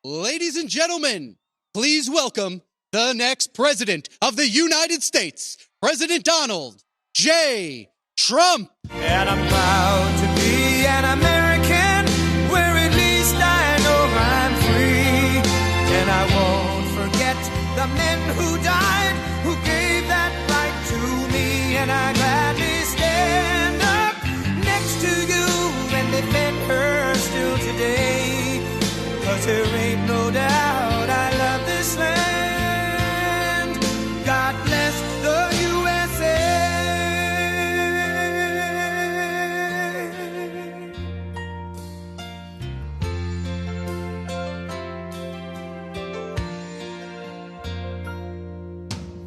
Ladies and gentlemen, please welcome the next president of the United States, President Donald J. Trump. And I'm proud to be an American, where at least I know I'm free. And I won't forget the men who died, who gave that right to me. And I gladly stand up next to you and defend her still today. 'Cause there ain't no doubt I love this land. God bless the USA.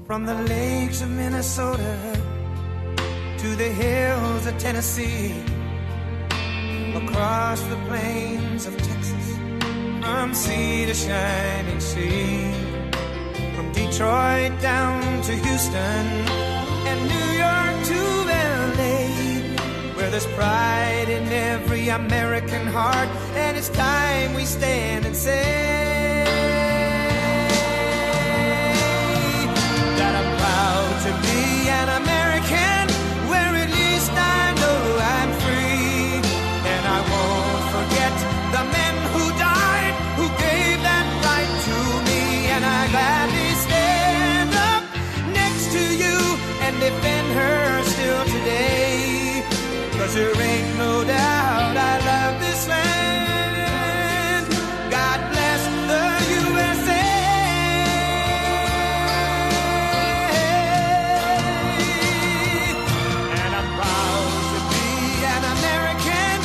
From the lakes of Minnesota to the hills of Tennessee, across the plains of Texas, from sea to shining sea, from Detroit down to Houston and New York to LA, where there's pride in every American heart, and it's time we stand and say that I'm proud to be an American, where at least I know I'm free. And I won't forget the men who died, who gave that right to me. And I gladly stand up next to you and defend her still today. 'Cause there ain't no doubt I love this land. God bless the USA. And I'm proud to be an American,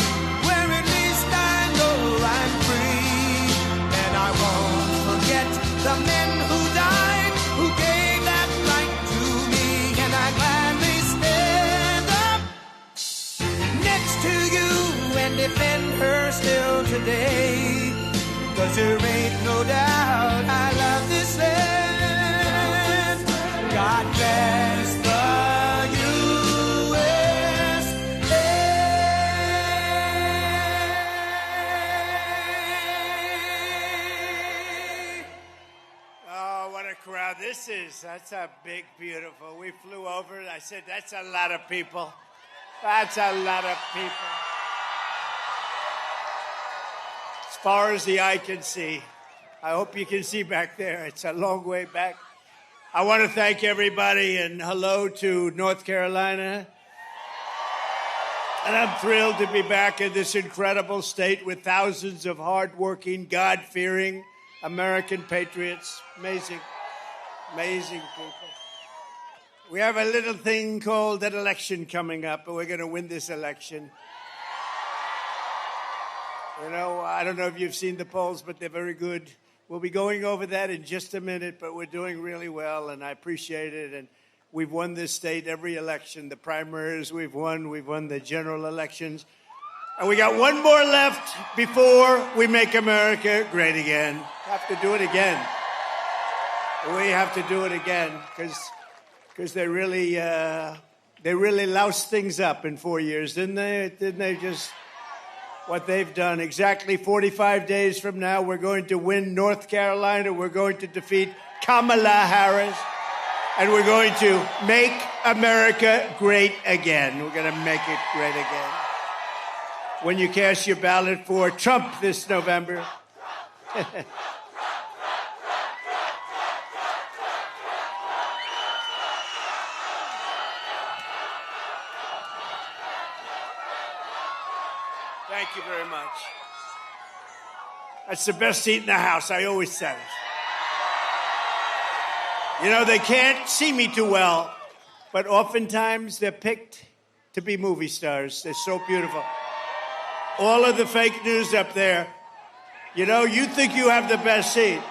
where at least I know I'm free. And I won't forget the men who died, who gave that right to me. And I gladly stand up next to you and defend her still today. 'Cause there ain't no doubt I love this land. God bless the USA. Oh, what a crowd this is. That's a big, beautiful. We flew over it. I said, that's a lot of people. That's a lot of people. As far as the eye can see. I hope you can see back there. It's a long way back. I want to thank everybody, and hello to North Carolina. And I'm thrilled to be back in this incredible state with thousands of hardworking, God-fearing American patriots. Amazing, amazing people. We have a little thing called an election coming up, and we're going to win this election. You know, I don't know if you've seen the polls, but they're very good. We'll be going over that in just a minute, but we're doing really well, and I appreciate it. And we've won this state every election. The primaries we've won the general elections. And we got one more left before we make America great again. Have to do it again. We have to do it again, because they really loused things up in 4 years, didn't they? Didn't they just... What they've done. Exactly 45 days from now, we're going to win North Carolina. We're going to defeat Kamala Harris. And we're going to make America great again. We're going to make it great again. When you cast your ballot for Trump this November. Thank you very much. That's the best seat in the House. I always said it. You know, they can't see me too well, but oftentimes they're picked to be movie stars. They're so beautiful. All of the fake news up there. You know, you think you have the best seat.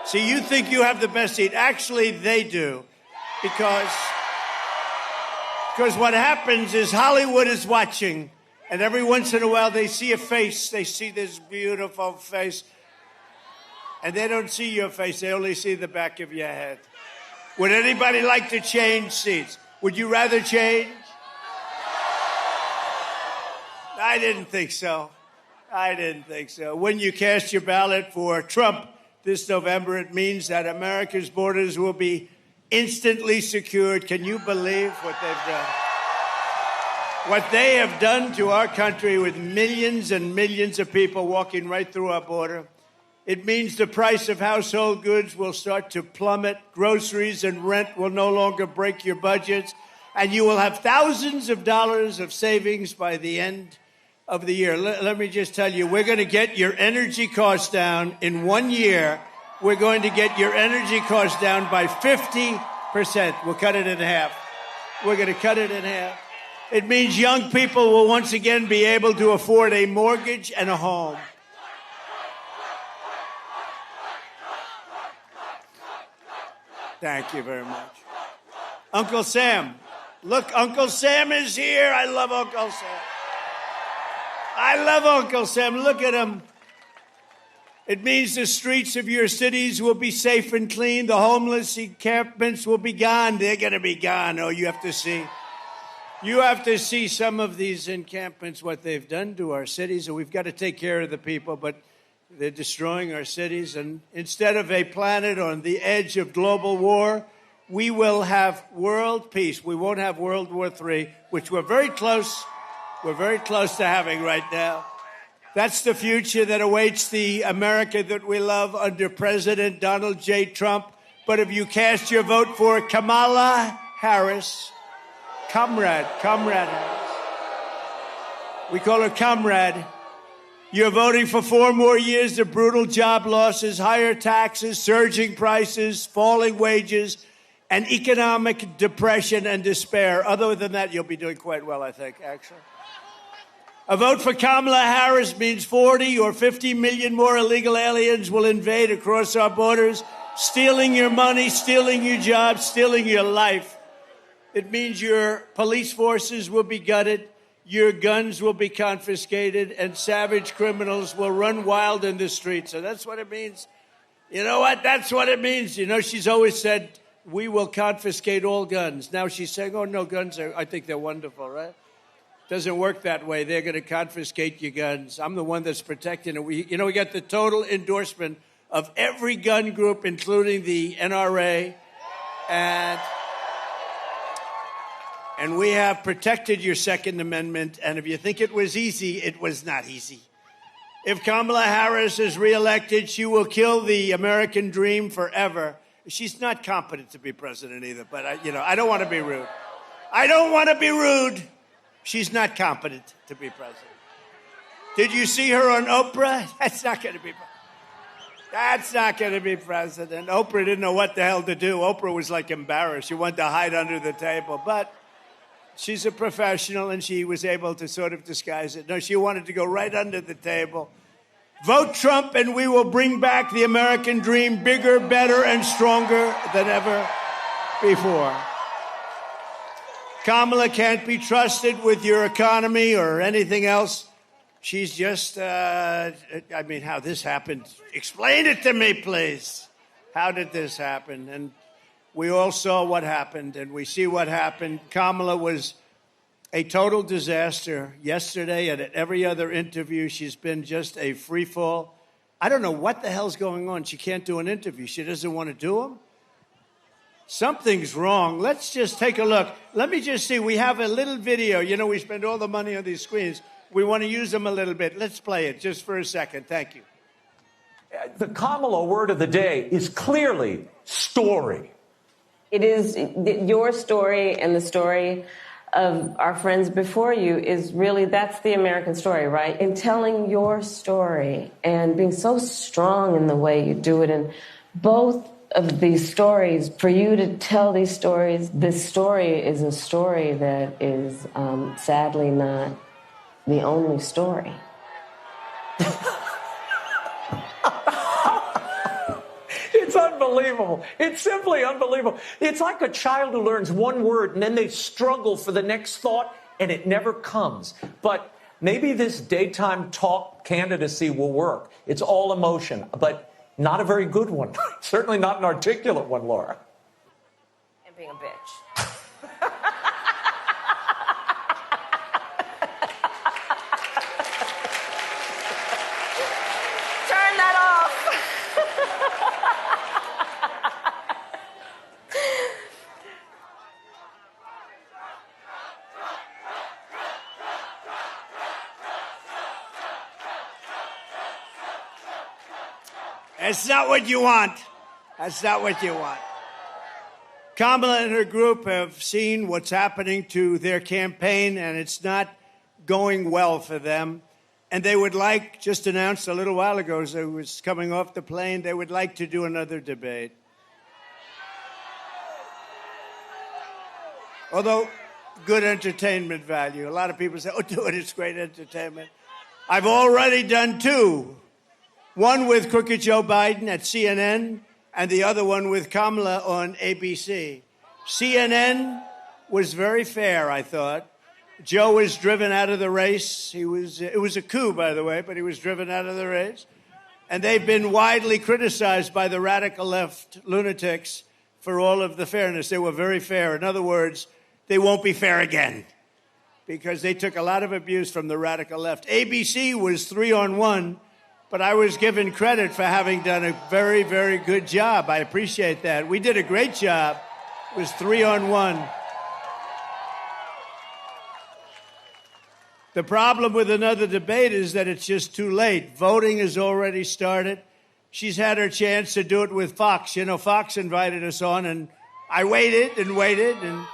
See, you think you have the best seat. Actually, they do. Because what happens is Hollywood is watching, and every once in a while they see a face. They see this beautiful face, and they don't see your face. They only see the back of your head. Would anybody like to change seats? Would you rather change? I didn't think so. I didn't think so. When you cast your ballot for Trump this November, it means that America's borders will be instantly secured. Can you believe what they've done? What they have done to our country with millions and millions of people walking right through our border. It means the price of household goods will start to plummet. Groceries and rent will no longer break your budgets. And you will have thousands of dollars of savings by the end of the year. Let me just tell you, we're going to get your energy costs down in 1 year. We're going to get your energy costs down by 50%. We'll cut it in half. We're going to cut it in half. It means young people will once again be able to afford a mortgage and a home. Thank you very much. Uncle Sam. Look, Uncle Sam is here. I love Uncle Sam. I love Uncle Sam. Look at him. It means the streets of your cities will be safe and clean. The homeless encampments will be gone. They're going to be gone. Oh, you have to see. You have to see some of these encampments, what they've done to our cities. And we've got to take care of the people, but they're destroying our cities. And instead of a planet on the edge of global war, we will have world peace. We won't have World War III, which we're very close to having right now. That's the future that awaits the America that we love under President Donald J. Trump. But if you cast your vote for Kamala Harris, Comrade Harris, we call her Comrade, you're voting for 4 more years of brutal job losses, higher taxes, surging prices, falling wages, and economic depression and despair. Other than that, you'll be doing quite well, I think, actually. A vote for Kamala Harris means 40 or 50 million more illegal aliens will invade across our borders, stealing your money, stealing your jobs, stealing your life. It means your police forces will be gutted, your guns will be confiscated, and savage criminals will run wild in the streets. So that's what it means. You know what? That's what it means. You know, she's always said, we will confiscate all guns. Now she's saying, oh, no, guns I think they're wonderful, right? Doesn't work that way. They're going to confiscate your guns. I'm the one that's protecting it. We got the total endorsement of every gun group, including the NRA, and we have protected your Second Amendment. And if you think it was easy, it was not easy. If Kamala Harris is reelected, she will kill the American dream forever. She's not competent to be president either, but I don't want to be rude. I don't want to be rude. She's not competent to be president. Did you see her on Oprah? That's not going to be president. Oprah didn't know what the hell to do. Oprah was like embarrassed. She wanted to hide under the table, but she's a professional and she was able to sort of disguise it. No, she wanted to go right under the table. Vote Trump and we will bring back the American dream bigger, better, and stronger than ever before. Kamala can't be trusted with your economy or anything else. She's just, how this happened. Explain it to me, please. How did this happen? And we all saw what happened, and we see what happened. Kamala was a total disaster yesterday, and at every other interview, she's been just a free fall. I don't know what the hell's going on. She can't do an interview. She doesn't want to do them. Something's wrong. Let's just take a look. Let me just see. We have a little video. You know, we spend all the money on these screens. We want to use them a little bit. Let's play it just for a second. Thank you. The Kamala word of the day is clearly story. It is your story and the story of our friends before you is really, that's the American story, right? In telling your story and being so strong in the way you do it. And both of these stories, for you to tell these stories, this story is a story that is sadly not the only story. It's unbelievable. It's simply unbelievable. It's like a child who learns one word and then they struggle for the next thought and it never comes. But maybe this daytime talk candidacy will work. It's all emotion, but not a very good one. Certainly not an articulate one, Laura. And being a bitch. That's not what you want. That's not what you want. Kamala and her group have seen what's happening to their campaign, and it's not going well for them. And they would like, just announced a little while ago as I was coming off the plane, they would like to do another debate. Although, good entertainment value. A lot of people say, oh, do it, it's great entertainment. I've already done two. One with Crooked Joe Biden at CNN, and the other one with Kamala on ABC. CNN was very fair, I thought. Joe was driven out of the race. It was a coup, by the way, but he was driven out of the race. And they've been widely criticized by the radical left lunatics for all of the fairness. They were very fair. In other words, they won't be fair again because they took a lot of abuse from the radical left. ABC was 3-on-1. But I was given credit for having done a very, very good job. I appreciate that. We did a great job. It was 3-on-1. The problem with another debate is that it's just too late. Voting has already started. She's had her chance to do it with Fox. You know, Fox invited us on, and I waited, and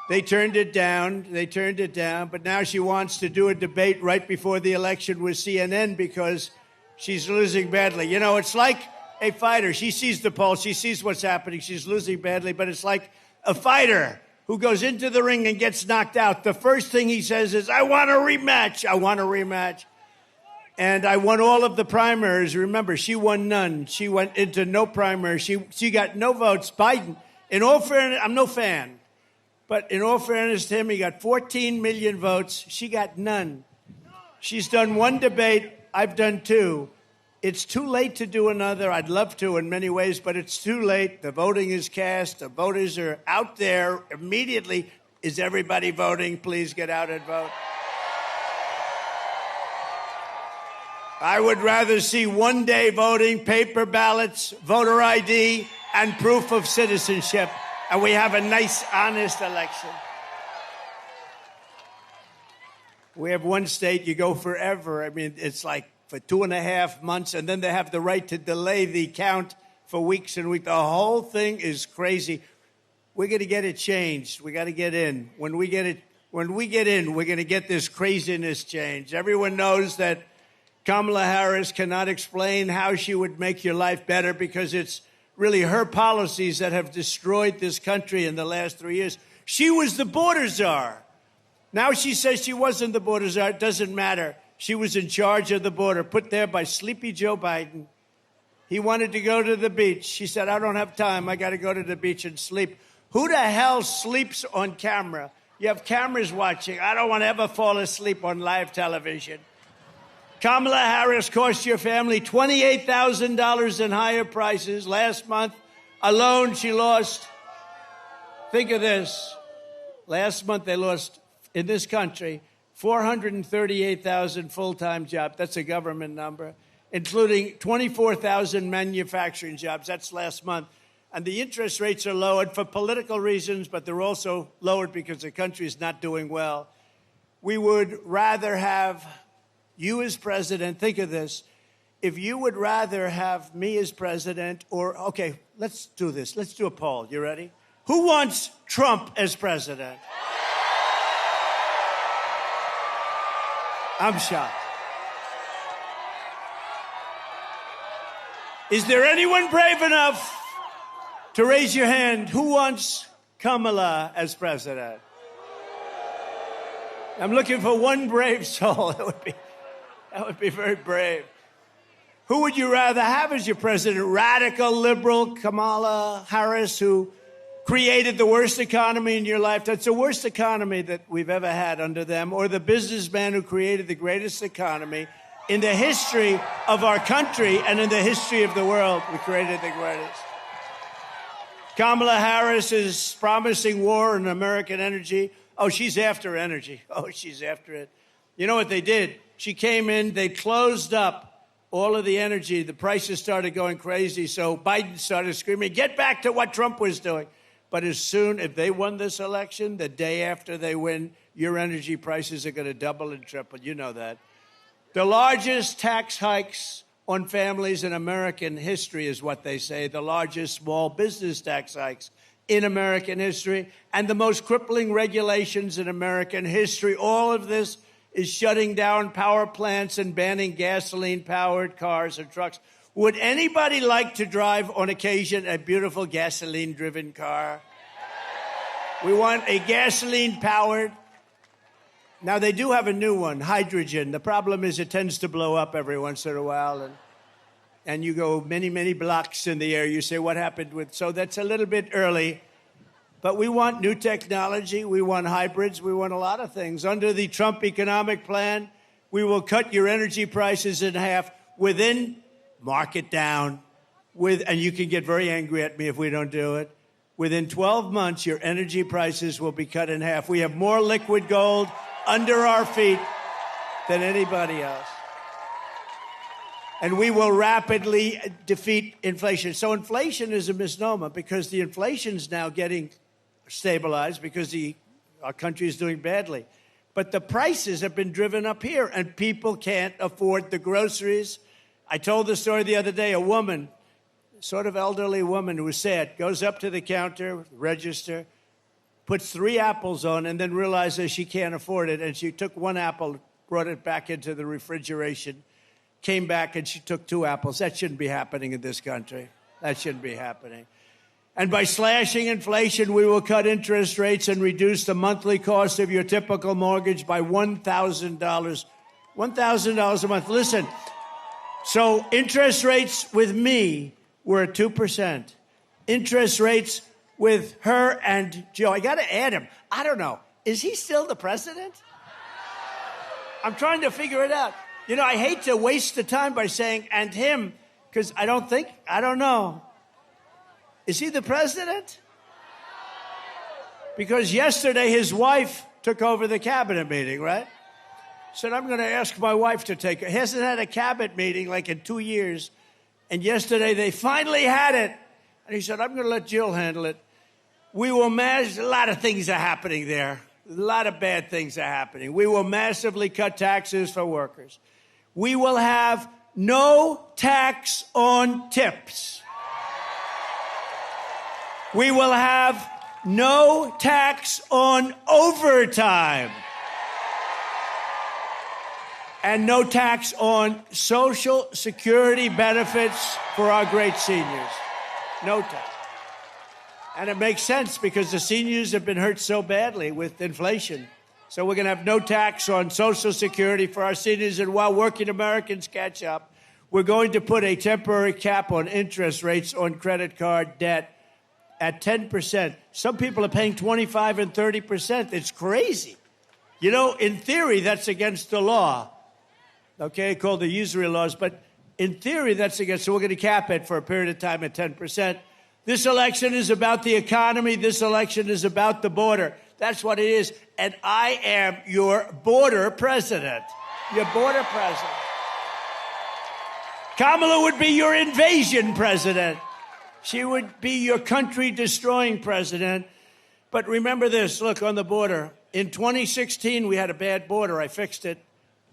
they turned it down. But now she wants to do a debate right before the election with CNN because she's losing badly. You know, it's like a fighter. She sees the pulse. She sees what's happening. She's losing badly. But it's like a fighter who goes into the ring and gets knocked out. The first thing he says is, I want a rematch. I want a rematch. And I won all of the primaries. Remember, she won none. She went into no primary. She got no votes. Biden, in all fairness, I'm no fan. But in all fairness to him, he got 14 million votes. She got none. She's done one debate. I've done two. It's too late to do another. I'd love to in many ways, but it's too late. The voting is cast. The voters are out there immediately. Is everybody voting? Please get out and vote. I would rather see one-day voting, paper ballots, voter ID, and proof of citizenship. And we have a nice, honest election. We have one state, you go forever. I mean, it's like for 2.5 months, and then they have the right to delay the count for weeks and weeks. The whole thing is crazy. We're going to get it changed. We got to get in. When we get in, we're going to get this craziness changed. Everyone knows that Kamala Harris cannot explain how she would make your life better because it's really her policies that have destroyed this country in the last 3 years. She was the border czar. Now she says she wasn't the border czar. It doesn't matter. She was in charge of the border, put there by sleepy Joe Biden. He wanted to go to the beach. She said, I don't have time. I got to go to the beach and sleep. Who the hell sleeps on camera? You have cameras watching. I don't want to ever fall asleep on live television. Kamala Harris cost your family $28,000 in higher prices. Last month alone, she lost, think of this, last month they lost, in this country, 438,000 full-time jobs. That's a government number, including 24,000 manufacturing jobs. That's last month. And the interest rates are lowered for political reasons, but they're also lowered because the country is not doing well. We would rather have you as president. Think of this. If you would rather have me as president or, okay, let's do this. Let's do a poll. You ready? Who wants Trump as president? I'm shocked. Is there anyone brave enough to raise your hand? Who wants Kamala as president? I'm looking for one brave soul. That would be very brave. Who would you rather have as your president? Radical liberal Kamala Harris, who created the worst economy in your life. That's the worst economy that we've ever had under them. Or the businessman who created the greatest economy in the history of our country and in the history of the world. We created the greatest. Kamala Harris is promising war on American energy. Oh, she's after energy. Oh, she's after it. You know what they did? She came in, they closed up all of the energy. The prices started going crazy. So Biden started screaming, get back to what Trump was doing. But as soon, if they won this election, the day after they win, your energy prices are going to double and triple. You know that. The largest tax hikes on families in American history, is what they say, the largest small business tax hikes in American history, and the most crippling regulations in American history. All of this is shutting down power plants and banning gasoline-powered cars and trucks. Would anybody like to drive, on occasion, a beautiful gasoline-driven car? We want a gasoline-powered. Now, they do have a new one, hydrogen. The problem is it tends to blow up every once in a while, and you go many, many blocks in the air. You say, what happened with... So that's a little bit early. But we want new technology. We want hybrids. We want a lot of things. Under the Trump economic plan, we will cut your energy prices in half within... Mark it down. And you can get very angry at me if we don't do it. Within 12 months, your energy prices will be cut in half. We have more liquid gold under our feet than anybody else. And we will rapidly defeat inflation. So inflation is a misnomer because the inflation's now getting stabilized because our country is doing badly. But the prices have been driven up here, and people can't afford the groceries. I told the story the other day. A woman, sort of elderly woman who was sad, goes up to the counter, register, puts 3 apples on, and then realizes she can't afford it. And she took 1 apple, brought it back into the refrigeration, came back, and she took 2 apples. That shouldn't be happening in this country. That shouldn't be happening. And by slashing inflation, we will cut interest rates and reduce the monthly cost of your typical mortgage by $1,000. $1,000 a month. Listen. So interest rates with me were at 2%. Interest rates with her and Joe. I got to add him. I don't know. Is he still the president? I'm trying to figure it out. You know, I hate to waste the time by saying and him because I don't know. Is he the president? Because yesterday his wife took over the cabinet meeting, right? Said, I'm going to ask my wife to take it. He hasn't had a cabinet meeting like in 2 years. And yesterday they finally had it. And he said, I'm going to let Jill handle it. We will manage. A lot of things are happening there. A lot of bad things are happening. We will massively cut taxes for workers. We will have no tax on tips. We will have no tax on overtime. And no tax on Social Security benefits for our great seniors. No tax. And it makes sense because the seniors have been hurt so badly with inflation. So we're going to have no tax on Social Security for our seniors. And while working Americans catch up, we're going to put a temporary cap on interest rates on credit card debt at 10%. Some people are paying 25 and 30%. It's crazy. You know, in theory, that's against the law. Okay, called the usury laws, but in theory, that's against. So we're going to cap it for a period of time at 10%. This election is about the economy. This election is about the border. That's what it is. And I am your border president. Your border president. Kamala would be your invasion president. She would be your country-destroying president. But remember this. Look, on the border. In 2016, we had a bad border. I fixed it.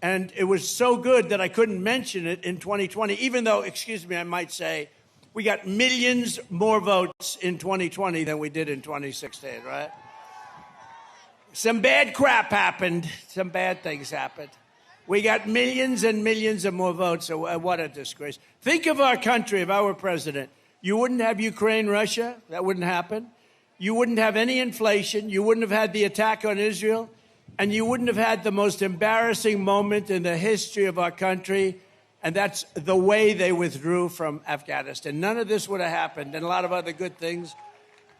And it was so good that I couldn't mention it in 2020, even though, excuse me, I might say, we got millions more votes in 2020 than we did in 2016, right? Some bad crap happened. Some bad things happened. We got millions and millions of more votes. So what a disgrace. Think of our country, if I were president. You wouldn't have Ukraine, Russia. That wouldn't happen. You wouldn't have any inflation. You wouldn't have had the attack on Israel. And you wouldn't have had the most embarrassing moment in the history of our country, and that's the way they withdrew from Afghanistan. None of this would have happened, and a lot of other good things.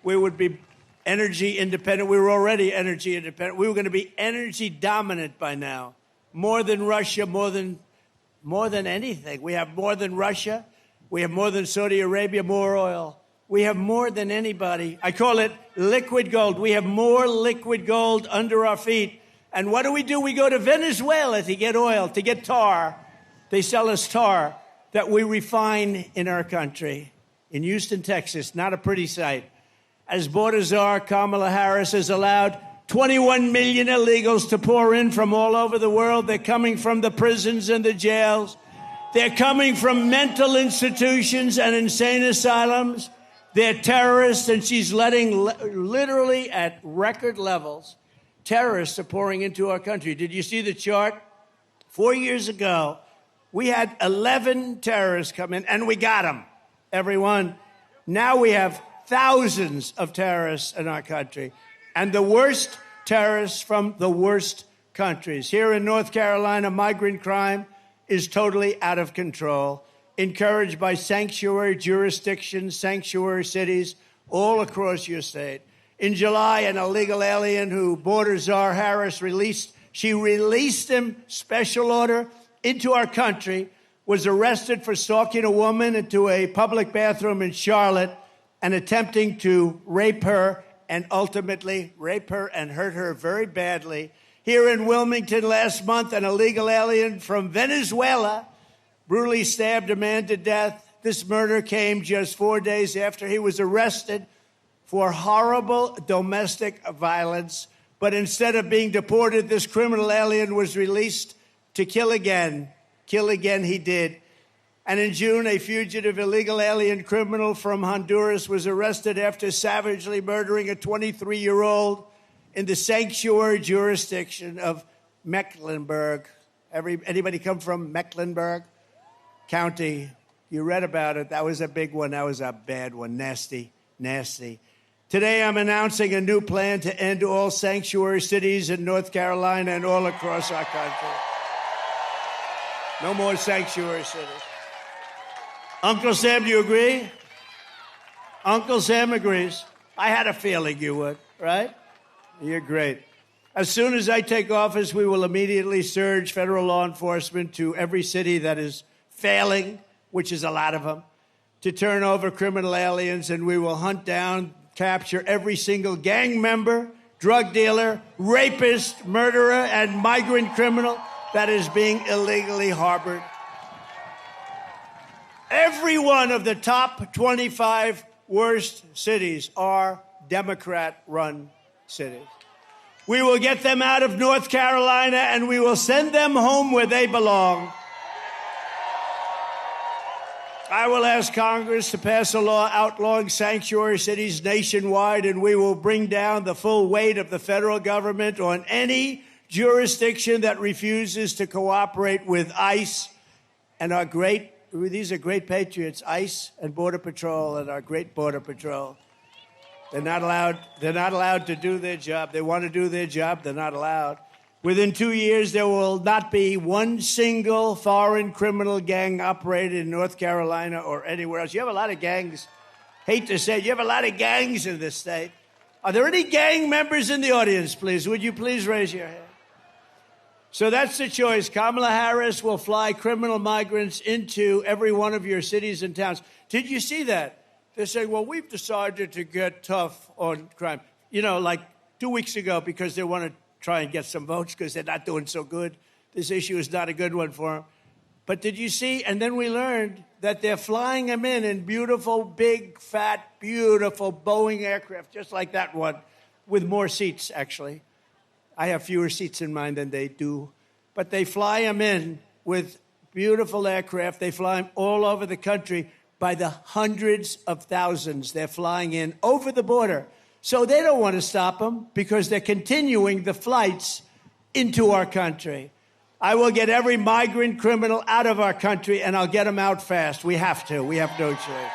We would be energy independent. We were already energy independent. We were going to be energy dominant by now, more than Russia, more than anything. We have more than Russia. We have more than Saudi Arabia, more oil. We have more than anybody. I call it liquid gold. We have more liquid gold under our feet. And what do? We go to Venezuela to get oil, to get tar. They sell us tar that we refine in our country. In Houston, Texas, not a pretty sight. As border czar, Kamala Harris has allowed 21 million illegals to pour in from all over the world. They're coming from the prisons and the jails. They're coming from mental institutions and insane asylums. They're terrorists, and she's letting, literally at record levels, terrorists are pouring into our country. Did you see the chart? 4 years ago, we had 11 terrorists come in, and we got them, everyone. Now we have thousands of terrorists in our country, and the worst terrorists from the worst countries. Here in North Carolina, migrant crime is totally out of control, encouraged by sanctuary jurisdictions, sanctuary cities all across your state. In July, an illegal alien who Border Czar Harris released him, special order, into our country, was arrested for stalking a woman into a public bathroom in Charlotte and attempting to rape her and ultimately rape her and hurt her very badly. Here in Wilmington last month, an illegal alien from Venezuela brutally stabbed a man to death. This murder came just 4 days after he was arrested for horrible domestic violence. But instead of being deported, this criminal alien was released to kill again. Kill again he did. And in June, a fugitive illegal alien criminal from Honduras was arrested after savagely murdering a 23-year-old in the sanctuary jurisdiction of Mecklenburg. Anybody come from Mecklenburg County? You read about it. That was a big one. That was a bad one. Nasty, nasty. Today, I'm announcing a new plan to end all sanctuary cities in North Carolina and all across our country. No more sanctuary cities. Uncle Sam, do you agree? Uncle Sam agrees. I had a feeling you would, right? You're great. As soon as I take office, we will immediately surge federal law enforcement to every city that is failing, which is a lot of them, to turn over criminal aliens, and we will hunt down, capture every single gang member, drug dealer, rapist, murderer, and migrant criminal that is being illegally harbored. Every one of the top 25 worst cities are Democrat-run cities. We will get them out of North Carolina, and we will send them home where they belong. I will ask Congress to pass a law outlawing sanctuary cities nationwide, and we will bring down the full weight of the federal government on any jurisdiction that refuses to cooperate with ICE and these are great patriots, ICE and Border Patrol and our great Border Patrol. They're not allowed to do their job. They want to do their job. They're not allowed. Within 2 years, there will not be one single foreign criminal gang operated in North Carolina or anywhere else. You have a lot of gangs. Hate to say it, you have a lot of gangs in this state. Are there any gang members in the audience, please? Would you please raise your hand? So that's the choice. Kamala Harris will fly criminal migrants into every one of your cities and towns. Did you see that? They're saying, well, we've decided to get tough on crime. You know, like 2 weeks ago, because they want to try and get some votes because they're not doing so good. This issue is not a good one for them. But did you see? And then we learned that they're flying them in beautiful, big, fat, beautiful Boeing aircraft, just like that one, with more seats, actually. I have fewer seats in mine than they do. But they fly them in with beautiful aircraft. They fly them all over the country by the hundreds of thousands. They're flying in over the border. So they don't want to stop them because they're continuing the flights into our country. I will get every migrant criminal out of our country, and I'll get them out fast. We have to. We have no choice.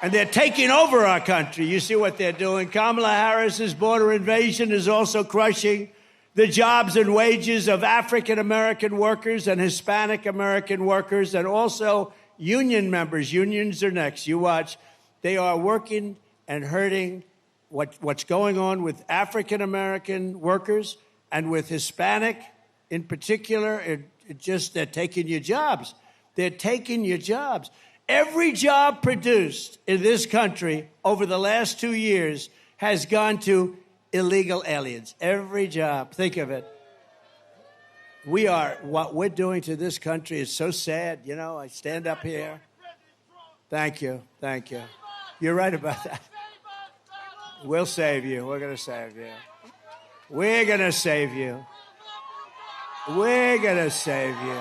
And they're taking over our country. You see what they're doing. Kamala Harris's border invasion is also crushing the jobs and wages of African-American workers and Hispanic-American workers, and also union members. Unions are next. You watch. They are working and hurting what's going on with African-American workers and with Hispanic in particular. They're taking your jobs. They're taking your jobs. Every job produced in this country over the last 2 years has gone to illegal aliens. Every job. Think of it. What we're doing to this country is so sad. You know, I stand up here. Thank you. Thank you. You're right about that. We'll save you. We're going to save you. We're going to save you. We're going to save you.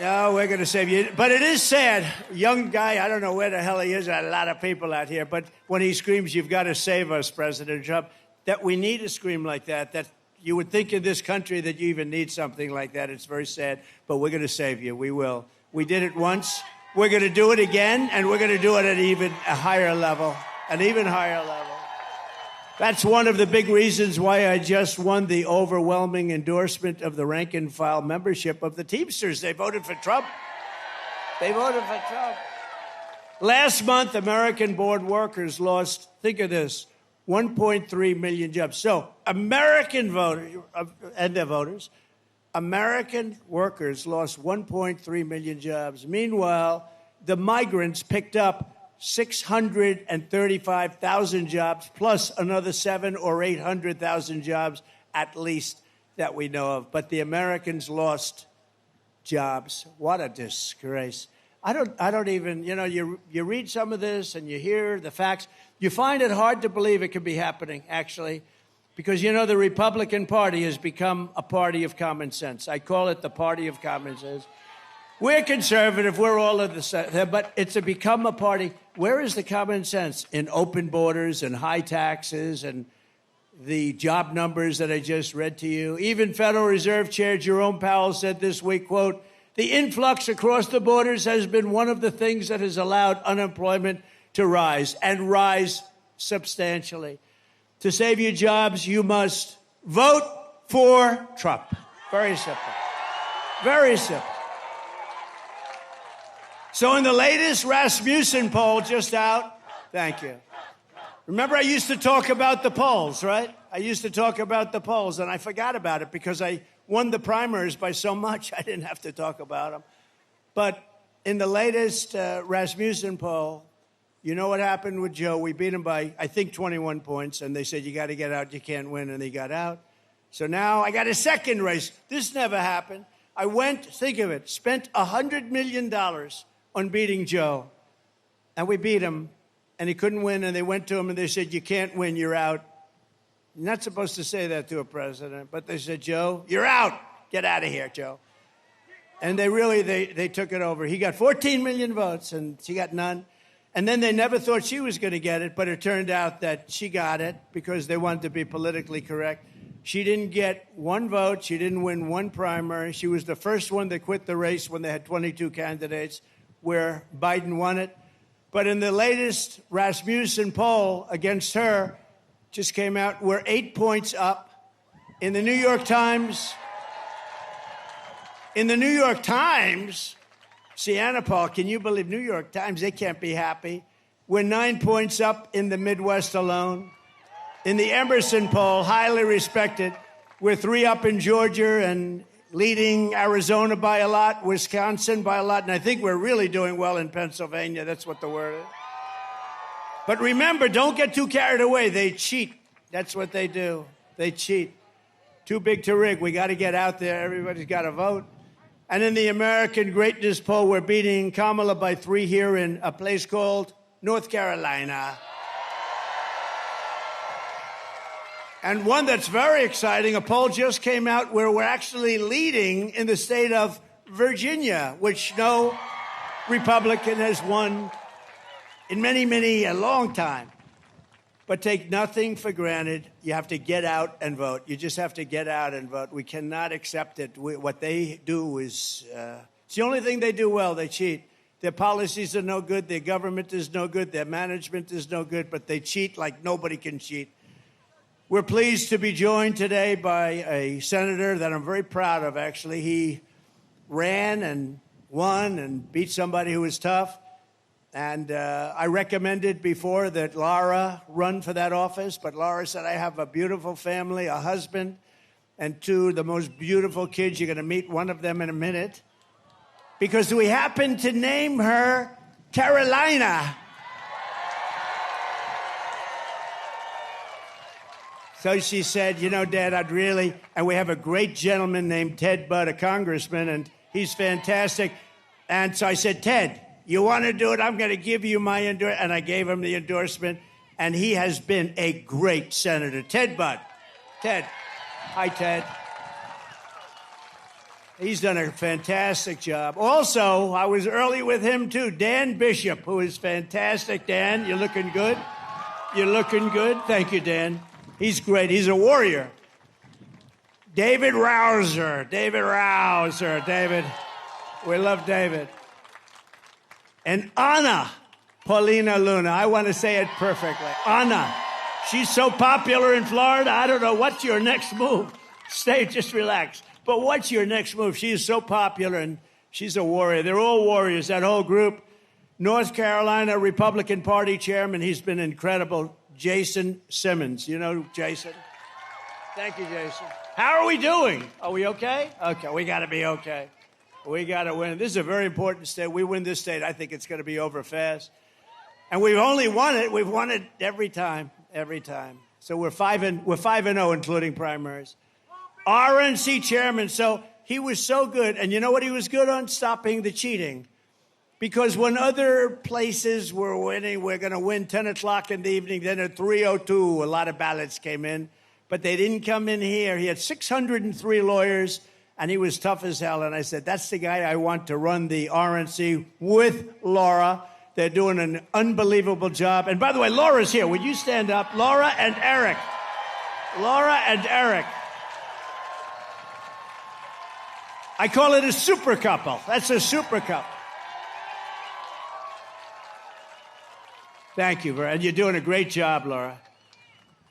No, we're going to save you. But it is sad. Young guy, I don't know where the hell he is. There are a lot of people out here. But when he screams, you've got to save us, President Trump, that we need a scream like that you would think in this country that you even need something like that. It's very sad. But we're going to save you. We will. We did it once. We're going to do it again. And we're going to do it at a higher level. An even higher level. That's one of the big reasons why I just won the overwhelming endorsement of the rank and file membership of the Teamsters. They voted for Trump. They voted for Trump. Last month, American born workers lost, think of this, 1.3 million jobs. So American voters and their voters, American workers lost 1.3 million jobs. Meanwhile, the migrants picked up 635,000 jobs, plus another 700,000 or 800,000 jobs, at least, that we know of. But the Americans lost jobs. What a disgrace. I don't even, you read some of this and you hear the facts. You find it hard to believe it could be happening, actually, because, the Republican Party has become a party of common sense. I call it the party of common sense. We're conservative. We're all of the same, but it's become a party. Where is the common sense in open borders and high taxes and the job numbers that I just read to you? Even Federal Reserve Chair Jerome Powell said this week, quote, "The influx across the borders has been one of the things that has allowed unemployment to rise and rise substantially. To save your jobs, you must vote for Trump." Very simple. Very simple. So in the latest Rasmussen poll just out, thank you. Remember I used to talk about the polls, right? I used to talk about the polls, and I forgot about it because I won the primaries by so much I didn't have to talk about them. But in the latest Rasmussen poll, you know what happened with Joe? We beat him by, I think, 21 points, and they said, you got to get out, you can't win, and he got out. So now I got a second race. This never happened. I went, think of it, spent $100 million on beating Joe, and we beat him, and he couldn't win, and they went to him, and they said, you can't win, you're out. You're not supposed to say that to a president, but they said, Joe, you're out. Get out of here, Joe. And they took it over. He got 14 million votes, and she got none. And then they never thought she was going to get it, but it turned out that she got it because they wanted to be politically correct. She didn't get one vote. She didn't win one primary. She was the first one that quit the race when they had 22 candidates, where Biden won it. But in the latest Rasmussen poll against her, just came out, we're 8 points up. In the New York Times, Sienna Paul, can you believe New York Times? They can't be happy. We're 9 points up in the Midwest alone. In the Emerson poll, highly respected, we're 3 up in Georgia and leading Arizona by a lot, Wisconsin by a lot, and I think we're really doing well in Pennsylvania. That's what the word is. But remember, don't get too carried away. They cheat. That's what they do. They cheat. Too big to rig. We got to get out there. Everybody's got to vote. And in the American Greatness poll, we're beating Kamala by 3 here in a place called North Carolina. And one that's very exciting, a poll just came out where we're actually leading in the state of Virginia, which no Republican has won in a long time. But take nothing for granted. You have to get out and vote. You just have to get out and vote. We cannot accept it. What they do is, it's the only thing they do well. They cheat. Their policies are no good. Their government is no good. Their management is no good. But they cheat like nobody can cheat. We're pleased to be joined today by a senator that I'm very proud of, actually. He ran and won and beat somebody who was tough. And I recommended before that Laura run for that office, but Laura said, I have a beautiful family, a husband, and 2 of the most beautiful kids. You're going to meet one of them in a minute. Because we happen to name her Carolina. So she said, Dad, I'd really, and we have a great gentleman named Ted Budd, a congressman, and he's fantastic. And so I said, Ted, you want to do it? I'm going to give you my endorsement. And I gave him the endorsement, and he has been a great senator. Ted Budd. Ted. Hi, Ted. He's done a fantastic job. Also, I was early with him, too. Dan Bishop, who is fantastic. Dan, you're looking good. You're looking good. Thank you, Dan. He's great. He's a warrior. David Rouser. David. We love David. And Anna Paulina Luna. I want to say it perfectly. Anna. She's so popular in Florida. I don't know. What's your next move? Stay, just relax. But what's your next move? She is so popular, and she's a warrior. They're all warriors, that whole group. North Carolina Republican Party chairman. He's been incredible. Jason Simmons. You know Jason? Thank you, Jason. How are we doing? Are we okay? Okay, we got to be okay. We got to win. This is a very important state. We win this state, I think it's going to be over fast. And we've only won it. We've won it every time. So we're 5-0, including primaries. RNC chairman. So he was so good. And you know what he was good on? Stopping the cheating. Because when other places were winning, we're going to win 10 o'clock in the evening. Then at 3:02, a lot of ballots came in. But they didn't come in here. He had 603 lawyers, and he was tough as hell. And I said, that's the guy I want to run the RNC with Laura. They're doing an unbelievable job. And by the way, Laura's here. Would you stand up? Laura and Eric. I call it a super couple. That's a super couple. Thank you, and you're doing a great job, Laura.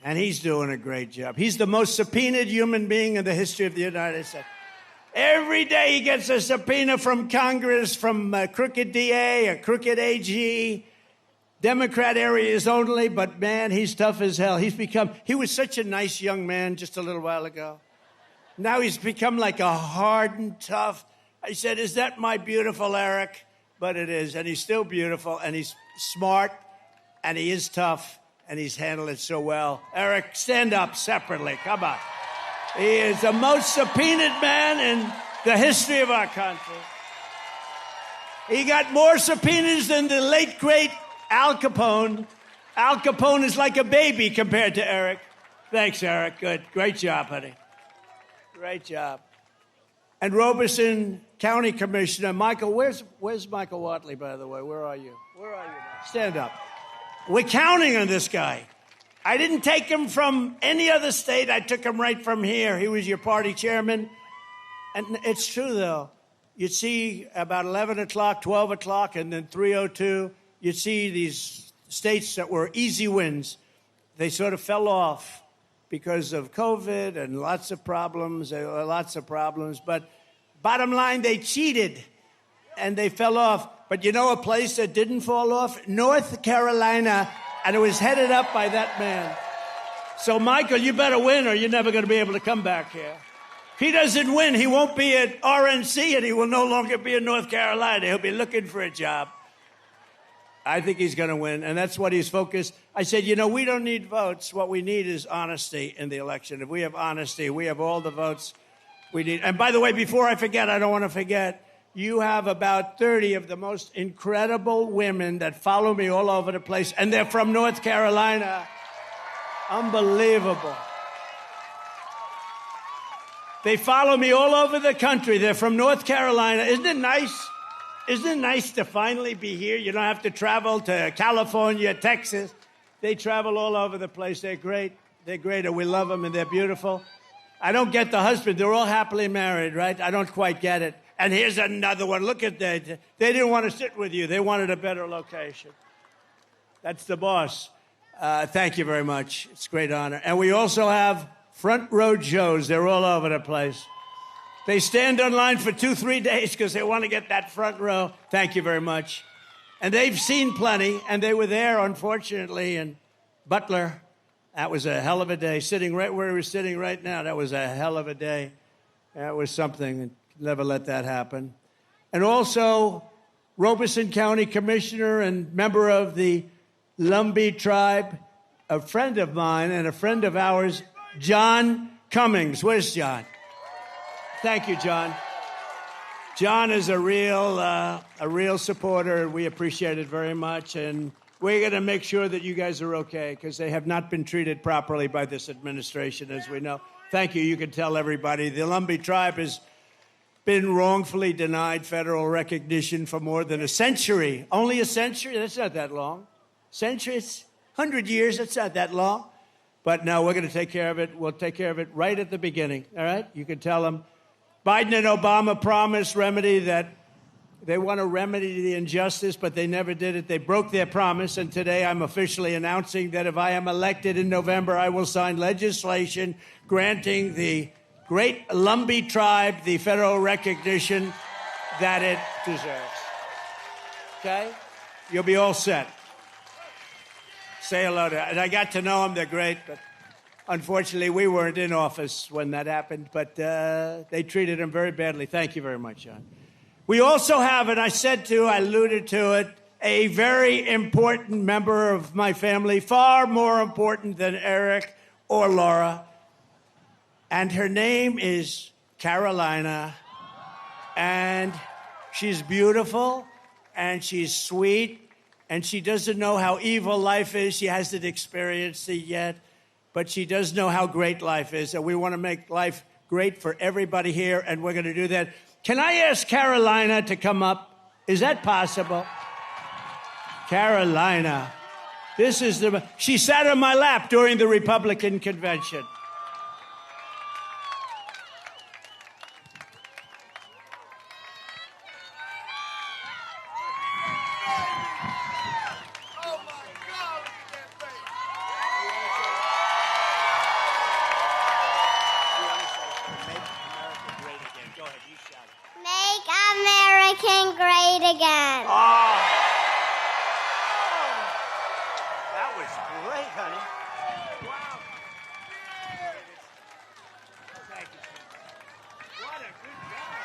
And he's doing a great job. He's the most subpoenaed human being in the history of the United States. Every day he gets a subpoena from Congress, from a crooked DA, a crooked AG, Democrat areas only, but man, he's tough as hell. He was such a nice young man just a little while ago. Now he's become like a hardened, tough. I said, is that my beautiful Eric? But it is, and he's still beautiful, and he's smart, and he is tough, and he's handled it so well. Eric, stand up separately. Come on. He is the most subpoenaed man in the history of our country. He got more subpoenas than the late, great Al Capone. Al Capone is like a baby compared to Eric. Thanks, Eric. Good. Great job, honey. Great job. And Robeson County Commissioner Michael, where's Michael Watley, by the way? Where are you? Stand up. We're counting on this guy. I didn't take him from any other state. I took him right from here. He was your party chairman. And it's true, though. You'd see about 11 o'clock, 12 o'clock, and then 3:02, you'd see these states that were easy wins. They sort of fell off because of COVID and lots of problems. But bottom line, they cheated, and they fell off. But you know a place that didn't fall off? North Carolina, and it was headed up by that man. So, Michael, you better win or you're never going to be able to come back here. If he doesn't win, he won't be at RNC, and he will no longer be in North Carolina. He'll be looking for a job. I think he's going to win, and that's what he's focused. I said, you know, we don't need votes. What we need is honesty in the election. If we have honesty, we have all the votes we need. And by the way, before I forget, I don't want to forget, you have about 30 of the most incredible women that follow me all over the place, and they're from North Carolina. Unbelievable. They follow me all over the country. They're from North Carolina. Isn't it nice? Isn't it nice to finally be here? You don't have to travel to California, Texas. They travel all over the place. They're great. They're great, and we love them, and they're beautiful. I don't get the husband. They're all happily married, right? I don't quite get it. And here's another one. Look at that. They didn't want to sit with you. They wanted a better location. That's the boss. Thank you very much. It's a great honor. And we also have front row Joes. They're all over the place. They stand online for 2-3 days because they want to get that front row. Thank you very much. And they've seen plenty, and they were there, unfortunately, in Butler. That was a hell of a day. Sitting right where we're sitting right now, that was a hell of a day. That was something. Never let that happen. And also, Robeson County Commissioner and member of the Lumbee tribe, a friend of mine and a friend of ours, John Cummings. Where's John? Thank you, John. John is a real supporter. We appreciate it very much. And we're going to make sure that you guys are okay because they have not been treated properly by this administration, as we know. Thank you. You can tell everybody. The Lumbee tribe is been wrongfully denied federal recognition for more than a century. Only a century? That's not that long. Centuries? 100 years? That's not that long. But no, we're going to take care of it. We'll take care of it right at the beginning, all right? You can tell them Biden and Obama promised remedy that they want to remedy the injustice, but they never did it. They broke their promise, and today I'm officially announcing that if I am elected in November, I will sign legislation granting the great Lumbee tribe the federal recognition that it deserves. Okay? You'll be all set. Say hello to, and I got to know them. They're great, but unfortunately, we weren't in office when that happened, but they treated him very badly. Thank you very much, John. We also have, and I alluded to it, a very important member of my family, far more important than Eric or Laura, and her name is Carolina, and she's beautiful, and she's sweet, and she doesn't know how evil life is. She hasn't experienced it yet, but she does know how great life is, and we want to make life great for everybody here, and we're going to do that. Can I ask Carolina to come up? Is that possible? Carolina. She sat on my lap during the Republican convention. American great again. Oh. That was great, honey. Wow. Thank you, sweetheart. What a good job.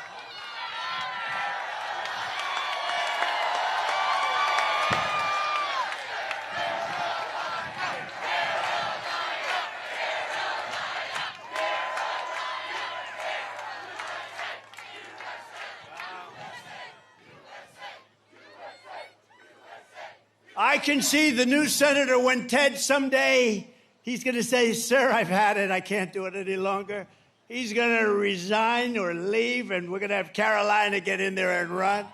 I can see the new senator when Ted someday, he's going to say, sir, I've had it. I can't do it any longer. He's going to resign or leave, and we're going to have Carolina get in there and run.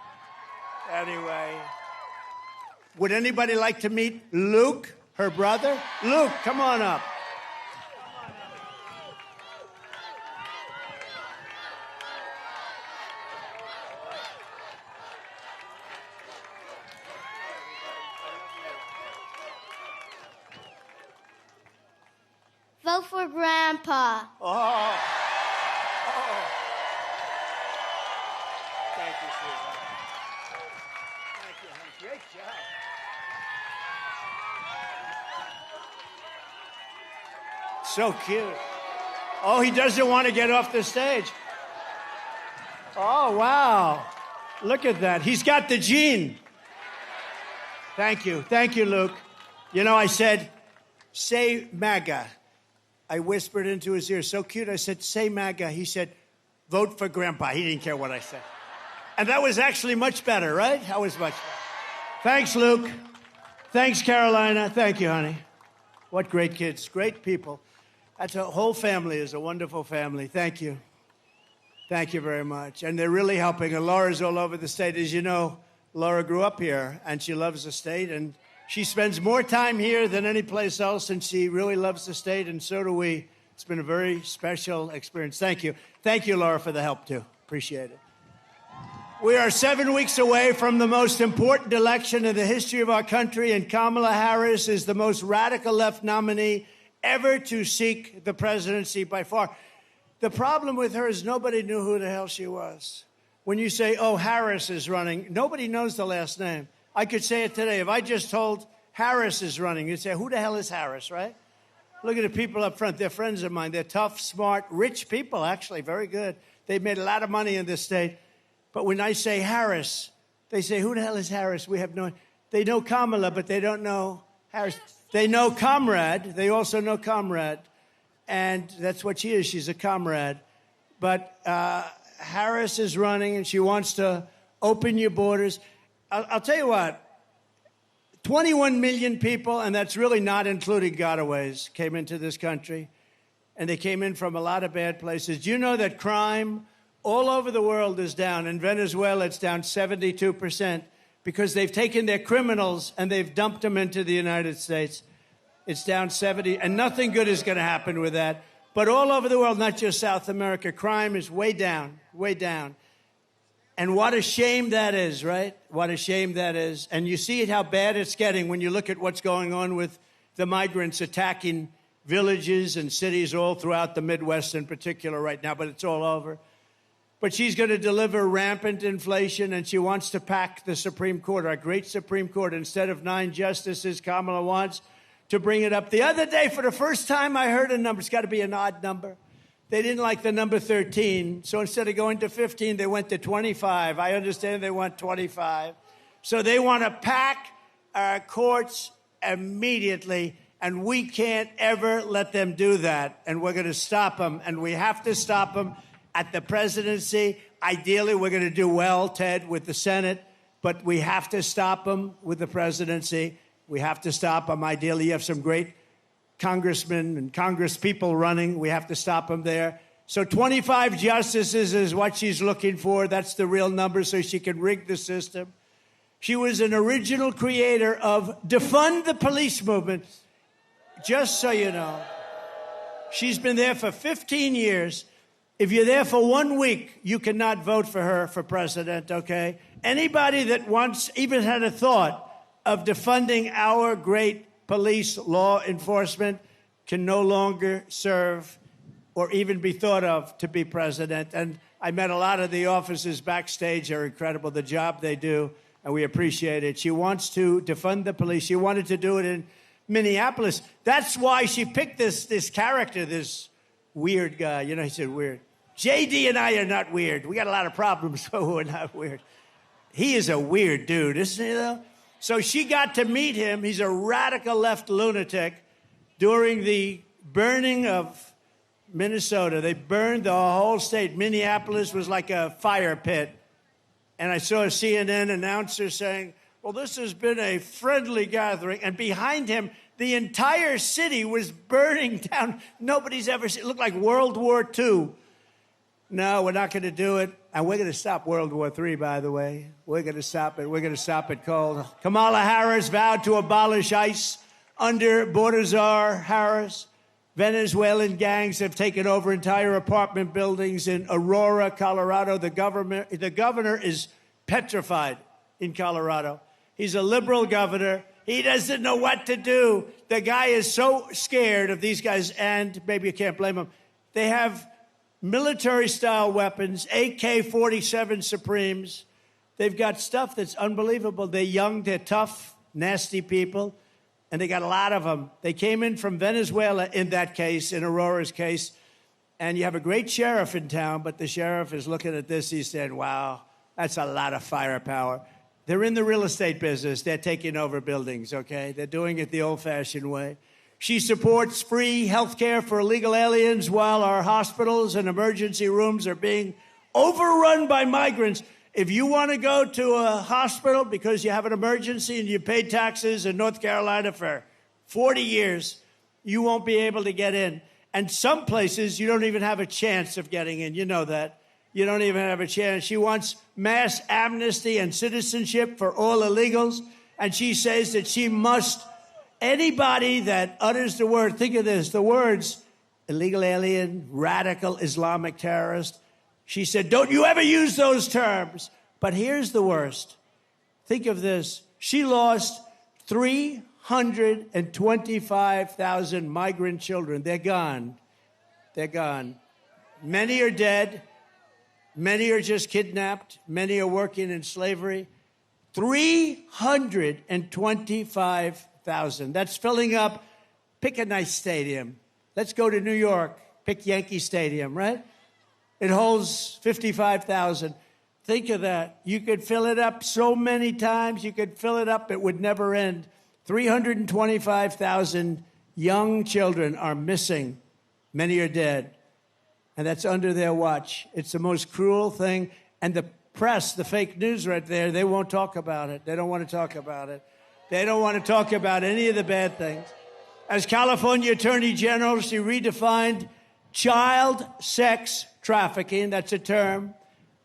Anyway, would anybody like to meet Luke, her brother? Luke, come on up. Vote for Grandpa. Oh. Thank you, sweetheart. Thank you, honey. Great job. So cute. Oh, he doesn't want to get off the stage. Oh, wow. Look at that. He's got the gene. Thank you. Thank you, Luke. You know, I said, say MAGA. I whispered into his ear, so cute. I said, say MAGA. He said, vote for Grandpa. He didn't care what I said. And that was actually much better, right? That was much better. Thanks, Luke. Thanks, Carolina. Thank you, honey. What great kids, great people. That's a whole family is a wonderful family. Thank you. Thank you very much. And they're really helping. And Laura's all over the state. As you know, Laura grew up here, and she loves the state, and she spends more time here than any place else, and she really loves the state, and so do we. It's been a very special experience. Thank you. Thank you, Laura, for the help, too. Appreciate it. We are 7 weeks away from the most important election in the history of our country, and Kamala Harris is the most radical left nominee ever to seek the presidency by far. The problem with her is nobody knew who the hell she was. When you say, oh, Harris is running, nobody knows the last name. I could say it today. If I just told Harris is running, you'd say, who the hell is Harris, right? Look at the people up front. They're friends of mine. They're tough, smart, rich people, actually, very good. They've made a lot of money in this state. But when I say Harris, they say, who the hell is Harris? We have no... They know Kamala, but they don't know Harris. They know Comrade. They also know Comrade. And that's what she is. She's a comrade. But Harris is running, and she wants to open your borders. I'll tell you what, 21 million people, and that's really not including gotaways, came into this country, and they came in from a lot of bad places. Do you know that crime all over the world is down. In Venezuela, it's down 72% because they've taken their criminals and they've dumped them into the United States. It's down 70, and nothing good is going to happen with that. But all over the world, not just South America, crime is way down, way down. And what a shame that is, right? What a shame that is. And you see how bad it's getting when you look at what's going on with the migrants attacking villages and cities all throughout the Midwest in particular right now, but it's all over. But she's going to deliver rampant inflation, and she wants to pack the Supreme Court, our great Supreme Court. Instead of 9 justices, Kamala wants to bring it up. The other day, for the first time, I heard a number. It's got to be an odd number. They didn't like the number 13, so instead of going to 15, they went to 25. I understand they want 25. So they want to pack our courts immediately, and we can't ever let them do that. And we're going to stop them, and we have to stop them at the presidency. Ideally, we're going to do well, Ted, with the Senate, but we have to stop them with the presidency. We have to stop them. Ideally, you have some great congressmen and congresspeople running. We have to stop them there. So 25 justices is what she's looking for. That's the real number, so she can rig the system. She was an original creator of Defund the Police movement. Just so you know, she's been there for 15 years. If you're there for 1 week, you cannot vote for her for president, okay? Anybody that once even had a thought of defunding our great police law enforcement can no longer serve or even be thought of to be president. And I met a lot of the officers backstage. They're incredible, the job they do, and we appreciate it. She wants to defund the police. She wanted to do it in Minneapolis. That's why she picked this character, this weird guy. You know, he said weird. JD and I are not weird. We got a lot of problems, but we're not weird. He is a weird dude, isn't he, though? So she got to meet him. He's a radical left lunatic. During the burning of Minnesota, they burned the whole state. Minneapolis was like a fire pit. And I saw a CNN announcer saying, well, this has been a friendly gathering. And behind him, the entire city was burning down. Nobody's ever seen it. It looked like World War II. No, we're not going to do it. And we're going to stop World War III, by the way. We're going to stop it. We're going to stop it cold. Kamala Harris vowed to abolish ICE under border czar Harris. Venezuelan gangs have taken over entire apartment buildings in Aurora, Colorado. The governor is petrified in Colorado. He's a liberal governor. He doesn't know what to do. The guy is so scared of these guys, and maybe you can't blame him. They have military-style weapons, AK-47 Supremes. They've got stuff that's unbelievable. They're young, they're tough, nasty people, and they got a lot of them. They came in from Venezuela in that case, in Aurora's case, and you have a great sheriff in town, but the sheriff is looking at this. He said, wow, that's a lot of firepower. They're in the real estate business. They're taking over buildings, okay? They're doing it the old-fashioned way. She supports free health care for illegal aliens while our hospitals and emergency rooms are being overrun by migrants. If you want to go to a hospital because you have an emergency and you paid taxes in North Carolina for 40 years, you won't be able to get in. And some places, you don't even have a chance of getting in. You know that. You don't even have a chance. She wants mass amnesty and citizenship for all illegals. And she says that she must... Anybody that utters the word, think of this, the words, illegal alien, radical Islamic terrorist. She said, don't you ever use those terms. But here's the worst. Think of this. She lost 325,000 migrant children. They're gone. They're gone. Many are dead. Many are just kidnapped. Many are working in slavery. 325,000. That's filling up. Pick a nice stadium. Let's go to New York. Pick Yankee Stadium, right? It holds 55,000. Think of that. You could fill it up so many times. You could fill it up. It would never end. 325,000 young children are missing. Many are dead. And that's under their watch. It's the most cruel thing. And the press, the fake news right there, they won't talk about it. They don't want to talk about it. They don't want to talk about any of the bad things. As California Attorney General, she redefined child sex trafficking, that's a term,